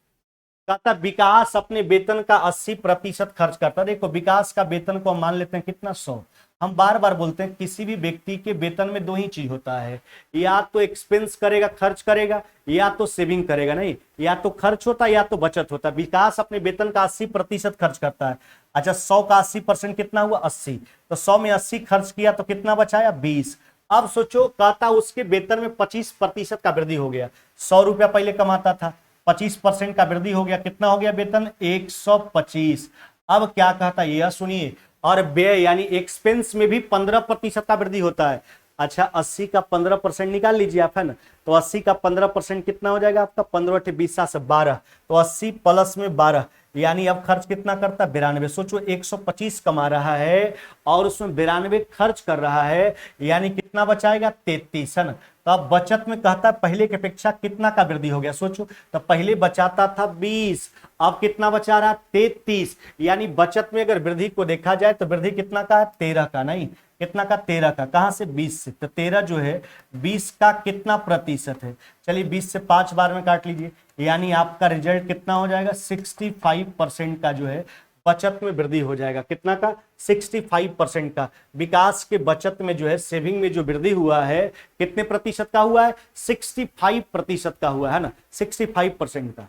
कहता विकास अपने वेतन का 80% खर्च करता है। देखो विकास का वेतन को हम मान लेते हैं कितना, 100। हम बार बार बोलते हैं किसी भी व्यक्ति के वेतन में दो ही चीज होता है, या तो एक्सपेंस करेगा, खर्च करेगा, या तो सेविंग करेगा। नहीं, या तो खर्च होता है या तो बचत होता है। विकास अपने वेतन का 80% खर्च करता है। अच्छा 100 का 80% कितना हुआ, 80। तो 100 में 80 खर्च किया तो कितना बचाया, 20। अब सोचो, कहता उसके वेतन में 25% का वृद्धि हो गया। 100 रुपया पहले कमाता था, 25% का वृद्धि हो गया, कितना हो गया वेतन, 125। अब क्या कहता है, यह सुनिए, और व्यय यानी एक्सपेंस में भी 15% का वृद्धि होता है। अच्छा 80 का 15% निकाल लीजिए आप, है ना। तो 80 का 15% कितना हो जाएगा आपका, 15 × 20 से 12। तो 80 प्लस में 12, यानी अब खर्च कितना करता है, 92। सोचो 125 कमा रहा है और उसमें 92 खर्च कर रहा है, यानी कितना बचाएगा, 33, है ना। तो अब बचत में कहता है पहले की अपेक्षा कितना का वृद्धि हो गया, सोचो। तो पहले बचाता था 20, अब कितना बचा रहा, 33। यानी बचत में अगर वृद्धि को देखा जाए तो वृद्धि कितना का है, 13 का। नहीं, कितना का, 13 का। कहां से, 20 से। तो 13 जो है 20 का कितना प्रतिशत है, चलिए 20 से 5 बार में काट लीजिए, यानी आपका रिजल्ट कितना हो जाएगा, 65% का जो है बचत में वृद्धि हो जाएगा। कितना का, 65% का। विकास के बचत में जो है, सेविंग में जो वृद्धि हुआ है, कितने प्रतिशत का हुआ है, 65% का हुआ है ना, 65% का।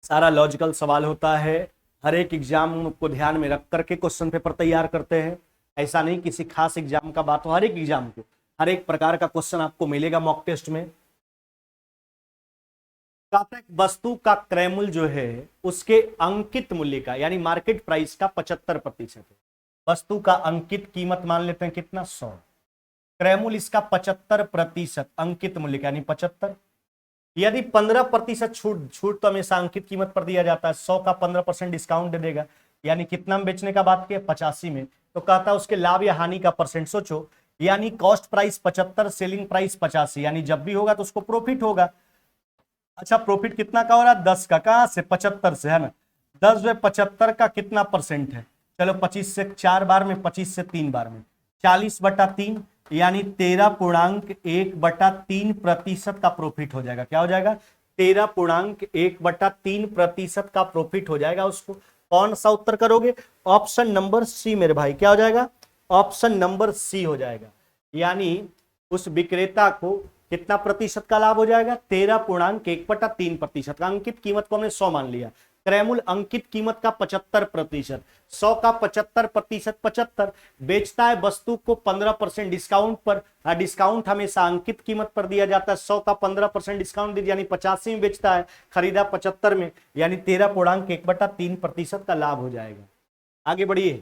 सारा लॉजिकल सवाल होता है। हर एक एग्जाम को ध्यान में रख करके क्वेश्चन पेपर तैयार करते हैं। ऐसा नहीं किसी खास एग्जाम का बात हो, हर एक एग्जाम को हर एक प्रकार का क्वेश्चन आपको मिलेगा मॉक टेस्ट में। वस्तु का क्रय मूल्य जो है उसके अंकित मूल्य का, यानी मार्केट प्राइस का 75% है। वस्तु का अंकित कीमत मान लेते हैं कितना, 100। क्रय मूल्य इसका 75%, अंकित मूल्य का यानी 75। यदि 15% छूट, छूट तो हमेशा अंकित कीमत पर दिया जाता है, 100 का 15% डिस्काउंट दे देगा, यानी कितना में बेचने का बात किया, 85 में। तो कहता है उसके लाभ या हानि का परसेंट सोचो, यानी कॉस्ट प्राइस 75, सेलिंग प्राइस 85, यानी जब भी होगा तो उसको प्रॉफिट होगा। अच्छा प्रॉफिट कितना का हो रहा है, 10 का। कहां से, 75 से, है ना। 10 में 75 का कितना परसेंट है, चलो 25 से 4 बार में, 25 से 3 बार में, 40/3, यानी 13.1/3% का प्रॉफिट हो जाएगा। क्या हो जाएगा, 13.1/3% का प्रॉफिट हो जाएगा उसको। कौन सा उत्तर करोगे, ऑप्शन नंबर सी मेरे भाई। क्या हो जाएगा, ऑप्शन नंबर सी हो जाएगा। यानी उस विक्रेता को कितना प्रतिशत का लाभ हो जाएगा, 13.1/3% का। अंकित कीमत को हमने 100 मान लिया, क्रय मूल्य अंकित कीमत का 75%, 100 का 75%, 75 बेचता है वस्तु को 15% डिस्काउंट पर। डिस्काउंट हमेशा अंकित कीमत पर दिया जाता है, 100 का 15% डिस्काउंट दीजिए, यानी 85 में बेचता है, खरीदा 75 में, यानी 13.1/3% का लाभ हो जाएगा। आगे बढ़िए।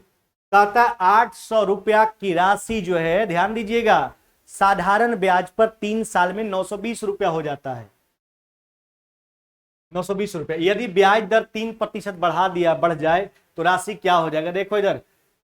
कहता 800 रुपया की राशि जो है, ध्यान दीजिएगा, साधारण ब्याज पर 3 साल में 920 रुपया हो जाता है। 920 रुपए। यदि ब्याज दर 3% बढ़ जाए तो राशि क्या हो जाएगा? देखो इधर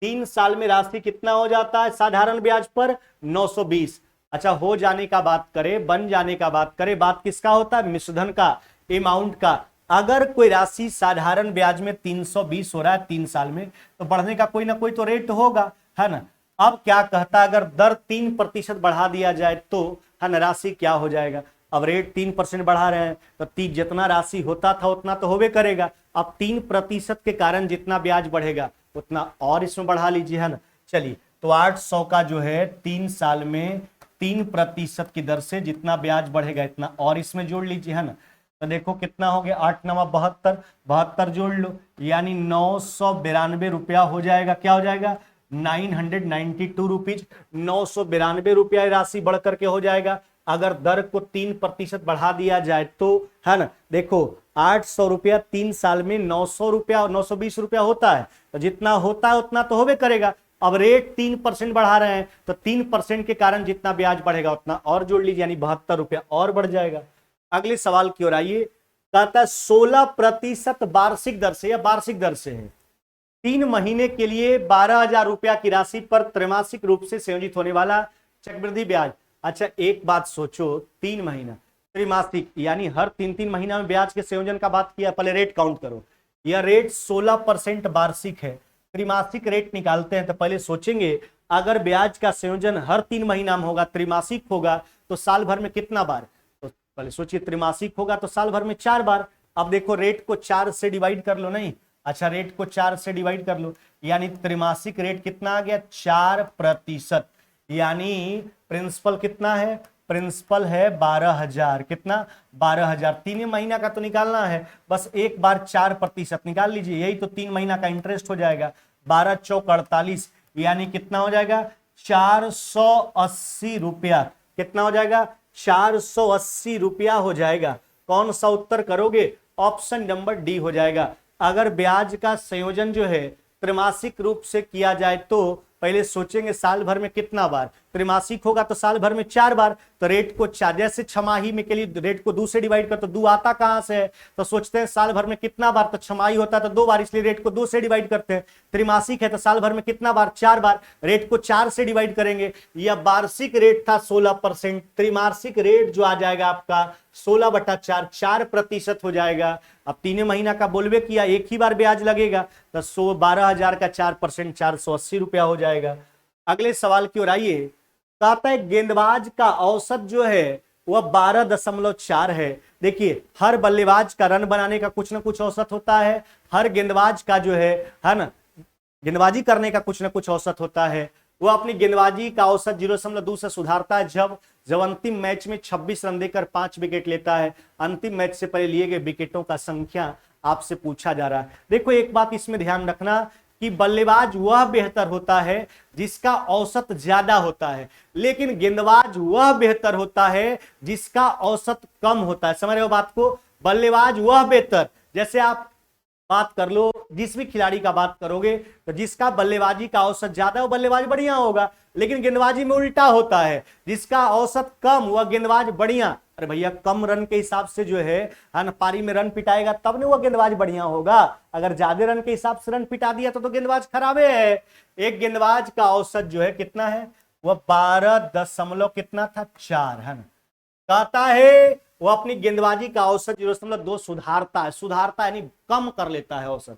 3 साल में राशि कितना हो जाता है साधारण ब्याज पर? 920। अच्छा, हो जाने का बात करें, बन जाने का बात करें, बात किसका होता है? मिश्रधन का, अमाउंट का। अगर कोई राशि साधारण ब्याज में 320 हो रहा है 3 साल में, तो बढ़ने का कोई ना कोई तो रेट होगा, है ना। अब क्या कहता है, अगर दर 3% बढ़ा दिया जाए तो, है ना, राशि क्या हो जाएगा? अब रेट 3% बढ़ा रहे हैं तो जितना राशि होता था उतना तो होबे करेगा। अब 3% के कारण जितना ब्याज बढ़ेगा उतना और इसमें बढ़ा लीजिए, है ना। चलिए, तो 800 का जो है 3 साल में 3% की दर से जितना ब्याज बढ़ेगा इतना और इसमें जोड़ लीजिए, है ना। तो देखो कितना हो गया, 8 9 72, 72 जोड़ लो, यानी 992 रुपया हो जाएगा। क्या हो जाएगा? 992 रुपीज। 992 रुपया राशि बढ़ करके हो जाएगा अगर दर को 3% बढ़ा दिया जाए तो, है ना। देखो 800 रुपया 3 साल में 900 रुपया और 920 रुपया होता है, तो जितना होता है उतना तो होबे करेगा। अब रेट 3% बढ़ा रहे हैं तो 3% के कारण जितना ब्याज बढ़ेगा उतना और जोड़ लीजिए, यानी 72 रुपया और बढ़ जाएगा। अगले सवाल की ओर आइए। कहता है 16% वार्षिक दर से, या वार्षिक दर से है, 3 महीने के लिए 12,000 रुपया की राशि पर त्रैमासिक रूप से संयोजित होने वाला चक्रवृद्धि ब्याज। अच्छा, एक बात सोचो, 3 महीना त्रिमासिक, यानी हर 3-3 महीना में ब्याज के संयोजन का बात किया। पहले रेट काउंट करो, यह रेट 16% वार्षिक है। त्रिमासिक रेट निकालते हैं तो पहले सोचेंगे अगर ब्याज का संयोजन हर 3 महीना में होगा, त्रिमासिक होगा, तो साल भर में कितना बार? तो पहले सोचिए, त्रिमासिक होगा तो साल भर में 4 बार। अब देखो रेट को 4 से डिवाइड कर लो, नहीं, अच्छा, रेट को 4 से डिवाइड कर लो, यानी त्रिमासिक रेट कितना आ गया? 4%। यानी प्रिंसिपल कितना है? प्रिंसिपल है 12,000। कितना? 12,000। 3 महीना का तो निकालना है, बस एक बार 4% निकाल लीजिए, यही तो 3 महीना का इंटरेस्ट हो जाएगा। 12 चौक 48, यानी कितना हो जाएगा? 480 रुपया। कितना हो जाएगा? 480 रुपया हो जाएगा। कौन सा उत्तर करोगे? ऑप्शन नंबर डी हो जाएगा। अगर ब्याज का संयोजन जो है त्रैमासिक रूप से किया जाए तो पहले सोचेंगे साल भर में कितना बार? त्रिमासिक होगा तो साल भर में 4 बार, तो रेट को 4, जैसे छमाही में के लिए रेट को 2 से डिवाइड कर, तो 2 आता कहां से है? तो सोचते हैं साल भर में कितना बार, तो छमाही होता है तो 2 बार, इसलिए रेट को 2 से डिवाइड करते हैं। त्रिमासिक है तो साल भर में कितना बार? 4 बार, रेट को 4 से डिवाइड करेंगे। यह वार्षिक रेट था 16%, त्रिमासिक रेट जो आ जाएगा आपका 16/4, 4% हो जाएगा। अब 3 महीना का बोलबे किया, एक ही बार ब्याज लगेगा, तो 12,000 का 4%, 480 रुपया हो जाएगा। अगले सवाल की ओर आइए। कहता है गेंदबाज का औसत जो है वह 12.4 है। देखिए, हर बल्लेबाज का रन बनाने का कुछ ना कुछ औसत होता है, हर गेंदबाज का जो है ना, गेंदबाजी करने का कुछ ना कुछ औसत होता है। वह अपनी गेंदबाजी का औसत 0.2 से सुधारता है जब अंतिम मैच में 26 रन देकर 5 विकेट लेता है। अंतिम मैच से पहले लिए गए विकेटों का संख्या आपसे पूछा जा रहा है। देखो एक बात इसमें ध्यान रखना कि बल्लेबाज वह बेहतर होता है जिसका औसत ज्यादा होता है, लेकिन गेंदबाज वह बेहतर होता है जिसका औसत कम होता है। समझ रहे हो बात को? बल्लेबाज वह बेहतर, जैसे आप बात कर लो, जिस भी खिलाड़ी का बात करोगे तो जिसका बल्लेबाजी का औसत ज्यादा है वो बल्लेबाज बढ़िया होगा, लेकिन गेंदबाजी में उल्टा होता है, जिसका औसत कम वह गेंदबाज बढ़िया। अरे भैया, कम रन के हिसाब से जो है ना, पारी में रन पिटाएगा तब नहीं वह गेंदबाज बढ़िया होगा। अगर ज्यादा रन के हिसाब से रन पिटा दिया तो गेंदबाज खराबे है। एक गेंदबाज का औसत जो है कितना है? वह 12 कितना था? 4, है ना। कहता है वो अपनी गेंदबाजी का औसत 0.2 सुधारता है। सुधारता यानी कम कर लेता है औसत।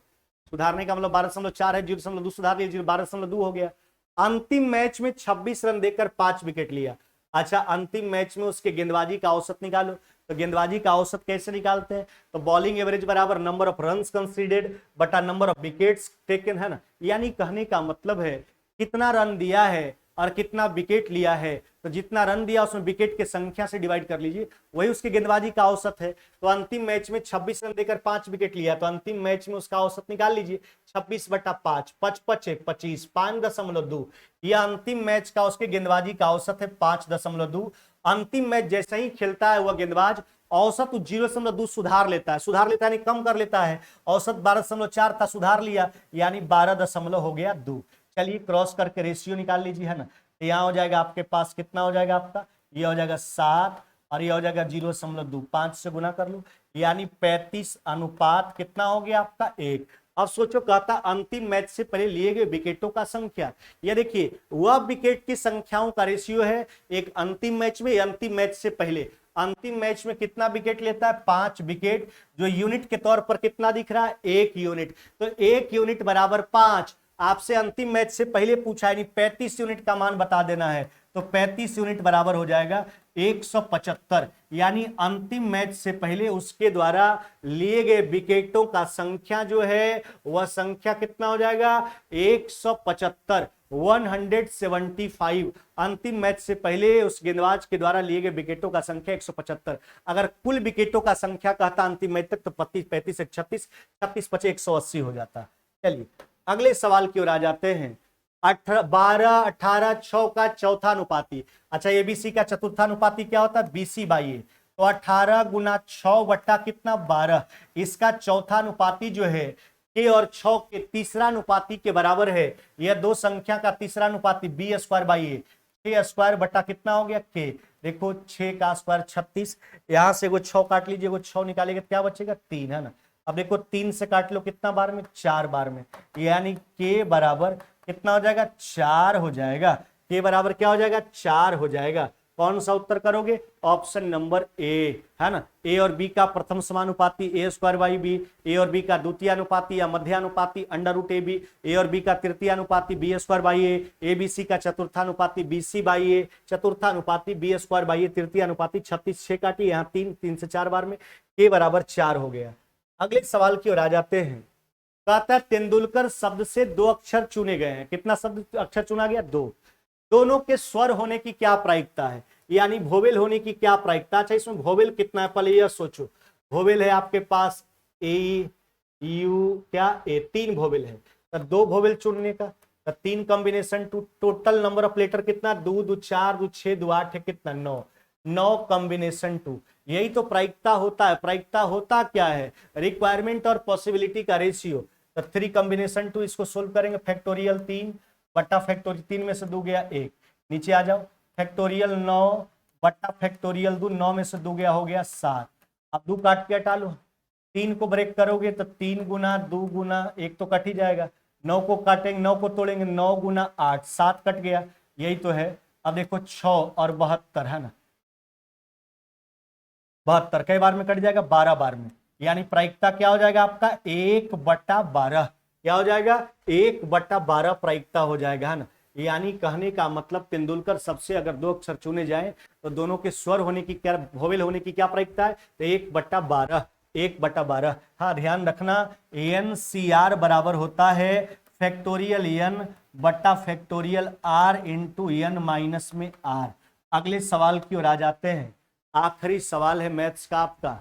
सुधारने का मतलब 12.4 है, 0.2 सुधार लिया, 12.2 हो गया। अंतिम मैच में 26 रन देकर 5 विकेट लिया। अच्छा, अंतिम मैच में उसके गेंदबाजी का औसत निकालो। तो गेंदबाजी का औसत कैसे निकालते हैं? तो बॉलिंग एवरेज बराबर नंबर ऑफ रन्स कंसीडर्ड बटा नंबर ऑफ विकेट्स टेकन, है ना। यानी कहने का मतलब है कितना रन दिया है और कितना विकेट लिया है, तो जितना रन दिया उसमें विकेट की संख्या से डिवाइड कर लीजिए, वही उसकी गेंदबाजी का औसत है। तो अंतिम मैच में 26 रन देकर 5 विकेट लिया, तो अंतिम मैच में उसका औसत निकाल लीजिए, 26/5, 5×5 = 5.2। यह अंतिम मैच का उसके गेंदबाजी का औसत है 5.2। अंतिम मैच जैसे ही खेलता है वह गेंदबाज औसत 0.2 सुधार लेता है। सुधार लेता है यानी कम कर लेता है। औसत 12.4 था, सुधार लिया, यानी 12 हो गया 2। चलिए क्रॉस करके रेशियो निकाल लीजिए, है ना। तो यहाँ हो जाएगा आपके पास, कितना हो जाएगा आपका? ये हो जाएगा 7 और ये हो जाएगा 0.2, 5 से गुना कर लो, यानी 35 अनुपात कितना हो गया आपका 1। अब सोचो, कहता अंतिम मैच से पहले लिए गए विकेटों का संख्या। ये देखिए वह विकेट की संख्याओं का रेशियो है एक अंतिम मैच में, अंतिम मैच से पहले। अंतिम मैच में कितना विकेट लेता है 5 विकेट, जो यूनिट के तौर पर कितना दिख रहा है 1 यूनिट। तो 1 यूनिट बराबर 5। आपसे अंतिम मैच से पहले पूछा है, 35 यूनिट का मान बता देना है। तो 35 यूनिट बराबर हो जाएगा 175। यानी अंतिम मैच से पहले उसके द्वारा लिए गए विकेटों का संख्या जो है वह संख्या कितना हो जाएगा 175, 175। अंतिम मैच से पहले उस गेंदबाज के द्वारा लिए गए विकेटों का संख्या 175। अगर कुल विकेटों का संख्या कहता अंतिम मैच तक तो 35, 35 से 36, 36 पचे 180 हो जाता। चलिए अगले सवाल की ओर आ जाते हैं। 12, 18, 6 का चौथानुपाती। अच्छा एबीसी का चतुर्थानुपाती क्या होता है BC/A। तो 18 गुना 6 बट्टा कितना 12। इसका चौथानुपाती जो है K और 6 के तीसरा अनुपाती के बराबर है। यह दो संख्या का तीसरा अनुपाती B²/A। 6 स्क्वायर बट्टा कितना हो गया K। देखो 6 का स्क्वायर 36, यहां से वो 6 काट लीजिए, वो 6 निकालेगा क्या बचेगा 3, है ना। अब देखो 3 से काट लो कितना बार में 4 बार में, यानी K बराबर कितना हो जाएगा 4 हो जाएगा। K बराबर क्या हो जाएगा 4 हो जाएगा। कौन सा उत्तर करोगे ऑप्शन नंबर ए, है ना। A और B का प्रथम समानुपाती A²/B, A और B का द्वितीय अनुपाती या मध्यानुपाती √AB, A और B का तृतीय अनुपाती B²/A, ABC का चतुर्थानुपाती BC/A, चतुर्थानुपाती B²/A, तृतीय अनुपाती 36। 6 काटी, यहाँ 3 से 4 बार में K बराबर 4 हो गया। अगले सवाल की ओर आ जाते हैं। कहता है तेंदुलकर शब्द से 2 अक्षर चुने गए हैं। कितना शब्द अक्षर चुना गया 2। दोनों के स्वर होने की क्या प्रायिकता है, यानी वोवेल होने की क्या प्रायिकता। अच्छा इसमें वोवेल कितना है पहले यह सोचो। वोवेल है आपके पास ए यू क्या ए, 3 वोवेल है। तो 2 वोवेल चुनने का, तो 3 combination to total number of letter कितना 2, 2 4, 2 6, 2 8 है कितना 9। 9 कॉम्बिनेशन 2। यही तो प्रायिकता होता है। प्रायिकता होता क्या है रिक्वायरमेंट और पॉसिबिलिटी का रेशियो। तो 3 कॉम्बिनेशन 2 इसको सोल्व करेंगे। फैक्टोरियल 3 बट्टा फैक्टोरियल 3 में से 2 गया 1, नीचे आ जाओ। फैक्टोरियल 9 बट्टा फैक्टोरियल 2, 9 में से 2 गया हो गया 7। अब 2 काट के हटा लो, 3 को ब्रेक करोगे तो 3 गुना 2 गुना 1 तो कट ही जाएगा। 9 को काटेंगे, 9 को तोड़ेंगे, 9 गुना 8, 7 कट गया। यही तो है। अब देखो 6 और 72 है ना, 72 कई बार में कट जाएगा 12 बार में, यानी प्रायिकता क्या हो जाएगा आपका 1/12। क्या हो जाएगा 1/12 प्रायिकता हो जाएगा, है ना। यानी कहने का मतलब तेंदुलकर सबसे अगर 2 अक्षर चुने जाएं तो दोनों के स्वर होने की क्या वोवेल होने की क्या प्रायिकता है तो 1/12। 1/12। हाँ ध्यान रखना NCR बराबर होता है फैक्टोरियल N बट्टा factorial R into N minus में R। अगले सवाल की ओर आ जाते हैं। आखिरी सवाल है मैथ्स का आपका।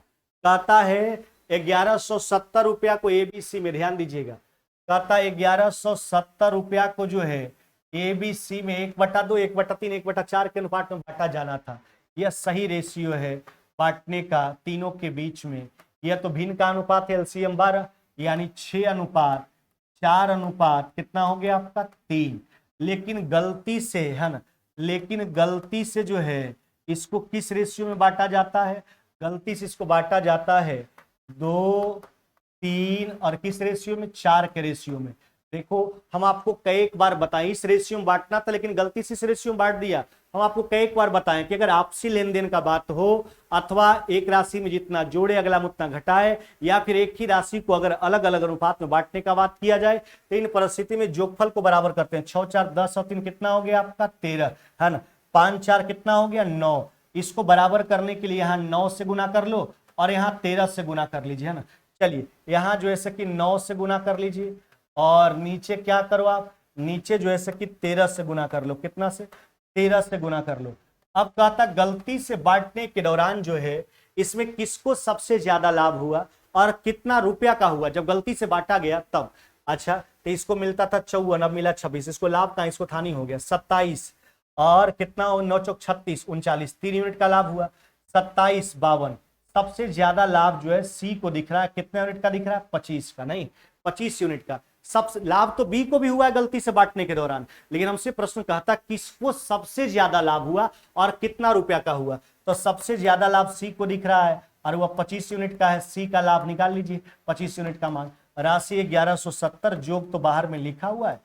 कहता है 1170 रुपया को ABC में, ध्यान दीजिएगा, कहता है 1170 रुपया को जो है ABC में 1/2, 1/3, 1/4 के अनुपात में बांटा जाना था। यह सही रेशियो है बांटने का तीनों के बीच में। यह तो भिन्न का अनुपात है LCM 12, यानी 6 अनुपात 4 अनुपात कितना हो गया आपका 3। लेकिन गलती से, है ना, लेकिन गलती से जो है इसको किस रेशियो में बांटा जाता है, गलती से इसको बांटा जाता है 2, 3 और किस रेशियो में 4 के रेशियो में। देखो हम आपको कई बार बताएं इस रेशियो में बांटना था, लेकिन गलती से इस रेशियो में बांट दिया। हम आपको कई बार बताएं कि अगर आपसी लेन देन का बात हो अथवा एक राशि में जितना जोड़े अगला में उतना घटाए, या फिर एक ही राशि को अगर अलग अलग अनुपात में बांटने का बात किया जाए तो इन परिस्थिति में जोगफल को बराबर करते हैं। 6 4 10 और 3 कितना हो गया आपका 13, है ना। 5 4 कितना हो गया 9। इसको बराबर करने के लिए यहाँ 9 से गुना कर लो और यहाँ 13 से गुना कर लीजिए, है ना। चलिए यहाँ जो है कि 9 से गुना कर लीजिए और नीचे क्या करो आप, नीचे जो है कि 13 से गुना कर लो। कितना से 13 से गुना कर लो। अब कहता गलती से बांटने के दौरान जो है इसमें किसको सबसे ज्यादा लाभ हुआ और कितना रुपया का हुआ जब गलती से बांटा गया तब। अच्छा तो इसको मिलता था 54, अब मिला 26। इसको लाभ का इसको हानि हो गया 27 और कितना 9 चौक 36 39, 3 यूनिट का लाभ हुआ 27 52। सबसे ज्यादा लाभ जो है सी को दिख रहा है। कितने यूनिट का दिख रहा है 25 का, नहीं 25 यूनिट का। सबसे लाभ तो बी को भी हुआ है गलती से बांटने के दौरान, लेकिन हमसे प्रश्न कहता किसको सबसे ज्यादा लाभ हुआ और कितना रुपया का हुआ। तो सबसे ज्यादा लाभ सी को दिख रहा है और वह 25 यूनिट का है। सी का लाभ निकाल लीजिए, 25 यूनिट का मान। राशि 1170, जोग तो बाहर में लिखा हुआ है,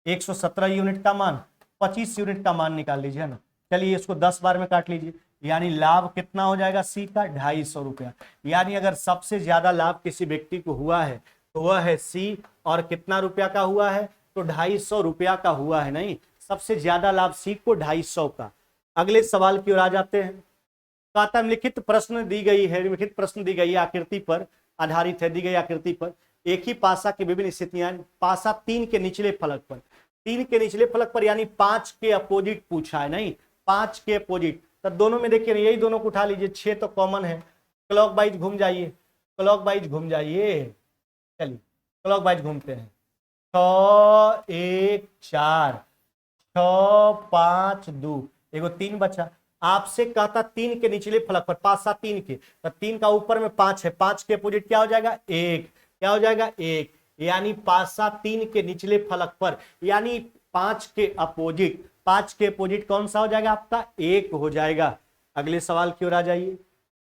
117 यूनिट का मान, 25 यूनिट का मान निकाल लीजिए, है ना। चलिए इसको 10 बार में काट लीजिए, यानी लाभ कितना हो जाएगा सी का 250 रुपया। यानी अगर सबसे ज्यादा लाभ किसी व्यक्ति को हुआ है तो वह है सी, और कितना रुपया का हुआ है, तो 250 रुपया का हुआ है। नहीं, सबसे ज्यादा लाभ सी को 250 का। अगले सवाल की ओर आ जाते हैं। कहता है लिखित प्रश्न दी गई है, लिखित प्रश्न दी गई आकृति पर आधारित है। दी गई आकृति पर एक ही पासा की विभिन्न स्थितियां, पासा 3 के निचले फलक पर, 3 के निचले फलक पर यानी 5 के अपोजिट पूछा है। नहीं, 5 के अपोजिट, तो दोनों में देखिए यही दोनों को उठा लीजिए, 6 तो कॉमन है। क्लॉक वाइज घूम जाइए, क्लॉक वाइज घूम जाइए, चलिए क्लॉक वाइज घूमते हैं। 6 1 4, 6 5 2, एगो 3 बचा। आपसे कहता 3 के निचले फलक पर, पासा 3 के, तो 3 का ऊपर में 5 है, 5 के अपोजिट क्या हो जाएगा 1, क्या हो जाएगा 1, यानी पासा 3 के निचले फलक पर, यानी 5 के अपोजिट, 5 के अपोजिट कौन सा हो जाएगा आपका 1 हो जाएगा। अगले सवाल की ओर आ जाइए।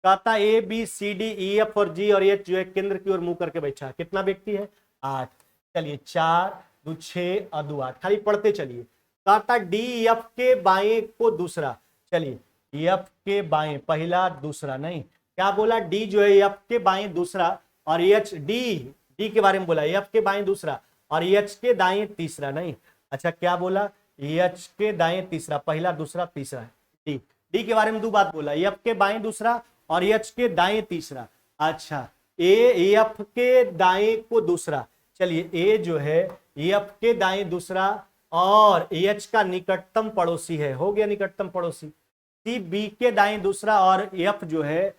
कहता A B C D E F और जी और एच जो है केंद्र की ओर मुंह करके बैठा है। कितना व्यक्ति है 8। चलिए 4 2 6 और 2 8, खाली पढ़ते चलिए। कहता डी एफ के बाएं को दूसरा, चलिए एफ के बाएं पहला दूसरा, नहीं क्या बोला, डी जो है एफ के बाएं दूसरा, और एच डी के बारे में बोला, एफ के बाएं दूसरा और एच के दाएं तीसरा। नहीं, अच्छा क्या बोला, एच के दाएं तीसरा, पहला दूसरा तीसरा। डी के बारे में 2 बात बोला, एफ के बाएं दूसरा और एच के दाएं तीसरा। अच्छा एफ के दाएं को दूसरा, चलिए ए जो है एफ के दाएं दूसरा और एच का निकटतम पड़ोसी है, हो गया निकटतम पड़ोसी। सी बी के दाएं दूसरा और एफ जो है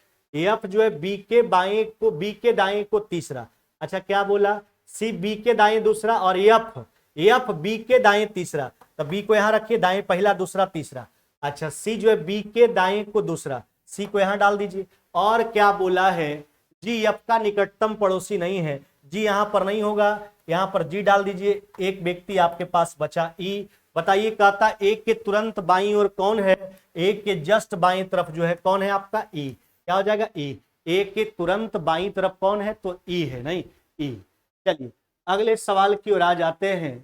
बी के बाएं को, बी के दाएं को तीसरा। अच्छा क्या बोला, सी बी के दाएं दूसरा और एफ बी के दाएं तीसरा, तो बी को यहां रखिए, दाएं पहला दूसरा तीसरा। अच्छा सी जो है बी के दाएं को दूसरा, सी को यहां डाल दीजिए। और क्या बोला है, जी एफ का निकटतम पड़ोसी नहीं है, जी यहां पर नहीं होगा, यहां पर जी डाल दीजिए। एक व्यक्ति आपके पास बचा ई। बताइए कहता एक के तुरंत बाईं ओर कौन है, एक के जस्ट बाईं तरफ जो है कौन है आपका ई, क्या हो जाएगा ई। एक के तुरंत बाईं तरफ कौन है, तो ई है, नहीं ई। चलिए अगले सवाल की ओर आ जाते हैं।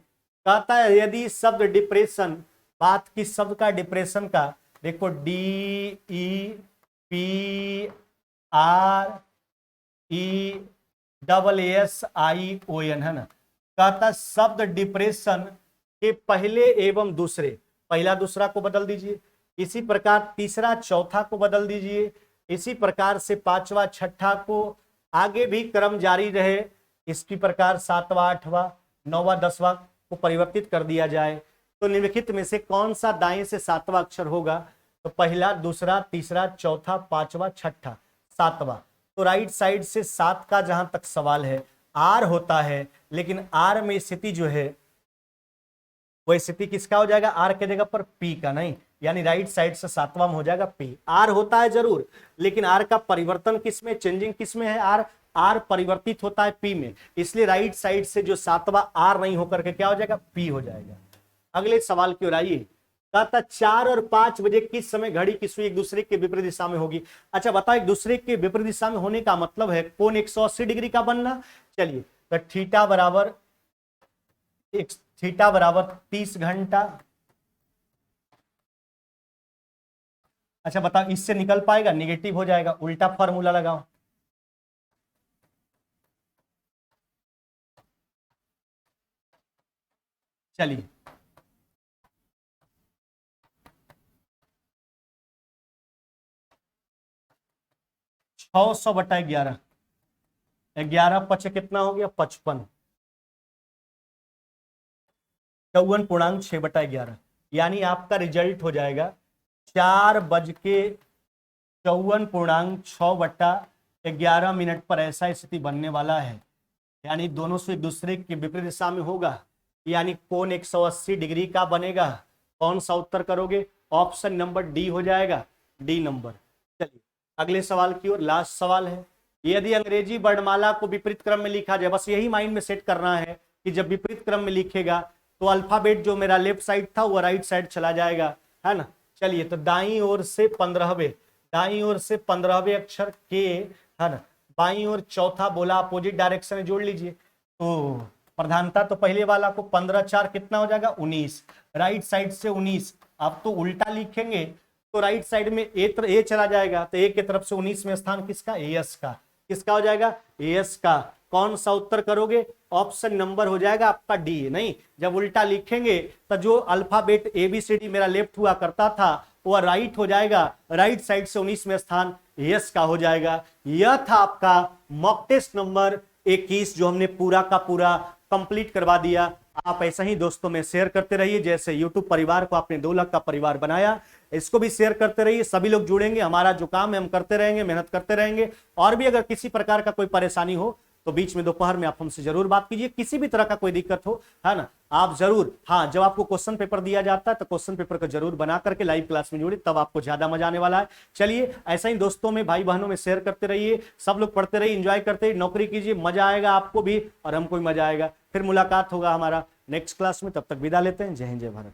कहता है यदि शब्द डिप्रेशन, बात की शब्द का डिप्रेशन का, देखो D E P R E double S I O N, है ना। कहता शब्द डिप्रेशन के पहले एवं दूसरे, पहला दूसरा को बदल दीजिए, इसी प्रकार तीसरा चौथा को बदल दीजिए, इसी प्रकार से पांचवा छठा को, आगे भी क्रम जारी रहे, इसकी प्रकार सातवां आठवां नौवां 10वां को परिवर्तित कर दिया जाए। तो निम्नलिखित में से कौन सा दाएं से 7वां अक्षर होगा, तो पहला दूसरा तीसरा चौथा पांचवा छठा सातवां। तो राइट साइड से 7 का जहां तक सवाल है आर होता है, लेकिन आर में स्थिति जो है वह स्थिति किसका हो जाएगा, आर के जगह पर पी का, नहीं, यानी राइट साइड से 7वां में हो जाएगा पी। आर होता है जरूर, लेकिन आर का परिवर्तन किसमें, चेंजिंग किसमें है, आर परिवर्तित होता है पी में, इसलिए राइट साइड से जो 7वां आर नहीं होकर के क्या हो जाएगा, पी हो जाएगा। अगले सवाल की ओर आइए। कहता 4 और 5 बजे किस समय घड़ी की सुई एक दूसरे के विपरीत दिशा में होगी। अच्छा बताओ, एक दूसरे के विपरीत दिशा में होने का मतलब है कोण 180 डिग्री का बनना। चलिए तो थीटा बराबर 30 घंटा। अच्छा बताओ इससे निकल पाएगा, निगेटिव हो जाएगा, उल्टा फॉर्मूला लगाओ। चलिए 600/11, 11 पचे कितना हो गया 55, 54.6/11, यानी आपका रिजल्ट हो जाएगा 4:54.6/11 पर ऐसा स्थिति बनने वाला है, यानी दोनों से एक दूसरे के विपरीत दिशा में होगा, यानी कोण 180 डिग्री का बनेगा। कौन सा उत्तर करोगे, ऑप्शन नंबर डी हो जाएगा, डी नंबर। चलिए अगले सवाल की ओर, लास्ट सवाल है। यदि अंग्रेजी वर्णमाला को विपरीत क्रम में लिखा जाए, बस यही माइंड में सेट करना है कि जब विपरीत क्रम में लिखेगा तो अल्फाबेट जो मेरा लेफ्ट साइड था वो राइट साइड चला जाएगा, है ना। चलिए तो दाईं ओर से 15वें, दाईं ओर से 15वें अक्षर के, है ना, बाईं ओर चौथा बोला अपोजिट डायरेक्शन में जोड़ लीजिए। तो प्रधानता तो पहले वाला को 15 4 कितना हो जाएगा 19, राइट साइड से 19। अब तो उल्टा लिखेंगे तो राइट साइड में ए चला जाएगा, तो ए की तरफ से 19 में स्थान किसका, एस का। किसका हो जाएगा, एस का। कौन सा उत्तर करोगे, ऑप्शन नंबर हो जाएगा आपका डी। नहीं, जब उल्टा लिखेंगे तो जो अल्फाबेट ABCD मेरा लेफ्ट हुआ करता था वह राइट हो जाएगा, राइट साइड से 19 में स्थान यस का हो जाएगा। यह था आपका मॉक टेस्ट नंबर 21 जो हमने पूरा का पूरा कंप्लीट करवा दिया। आप ऐसा ही दोस्तों में शेयर करते रहिए, जैसे YouTube परिवार को आपने 2 लाख का परिवार बनाया, इसको भी शेयर करते रहिए। सभी लोग जुड़ेंगे, हमारा जो काम है हम करते रहेंगे, मेहनत करते रहेंगे। और भी अगर किसी प्रकार का कोई परेशानी हो तो बीच में दोपहर में आप हमसे जरूर बात कीजिए। किसी भी तरह का कोई दिक्कत हो, है ना, आप जरूर, हाँ, जब आपको क्वेश्चन पेपर दिया जाता है तो क्वेश्चन पेपर को जरूर बना करके लाइव क्लास में जोड़िए, तब आपको ज्यादा मजा आने वाला है। चलिए ऐसा ही दोस्तों में, भाई बहनों में शेयर करते रहिए, सब लोग पढ़ते रहिए, एंजॉय करते रहिए, नौकरी कीजिए, मजा आएगा आपको भी और हमको भी मजा आएगा। फिर मुलाकात होगा हमारा नेक्स्ट क्लास में, तब तक विदा लेते हैं। जय हिंद, जय भारत।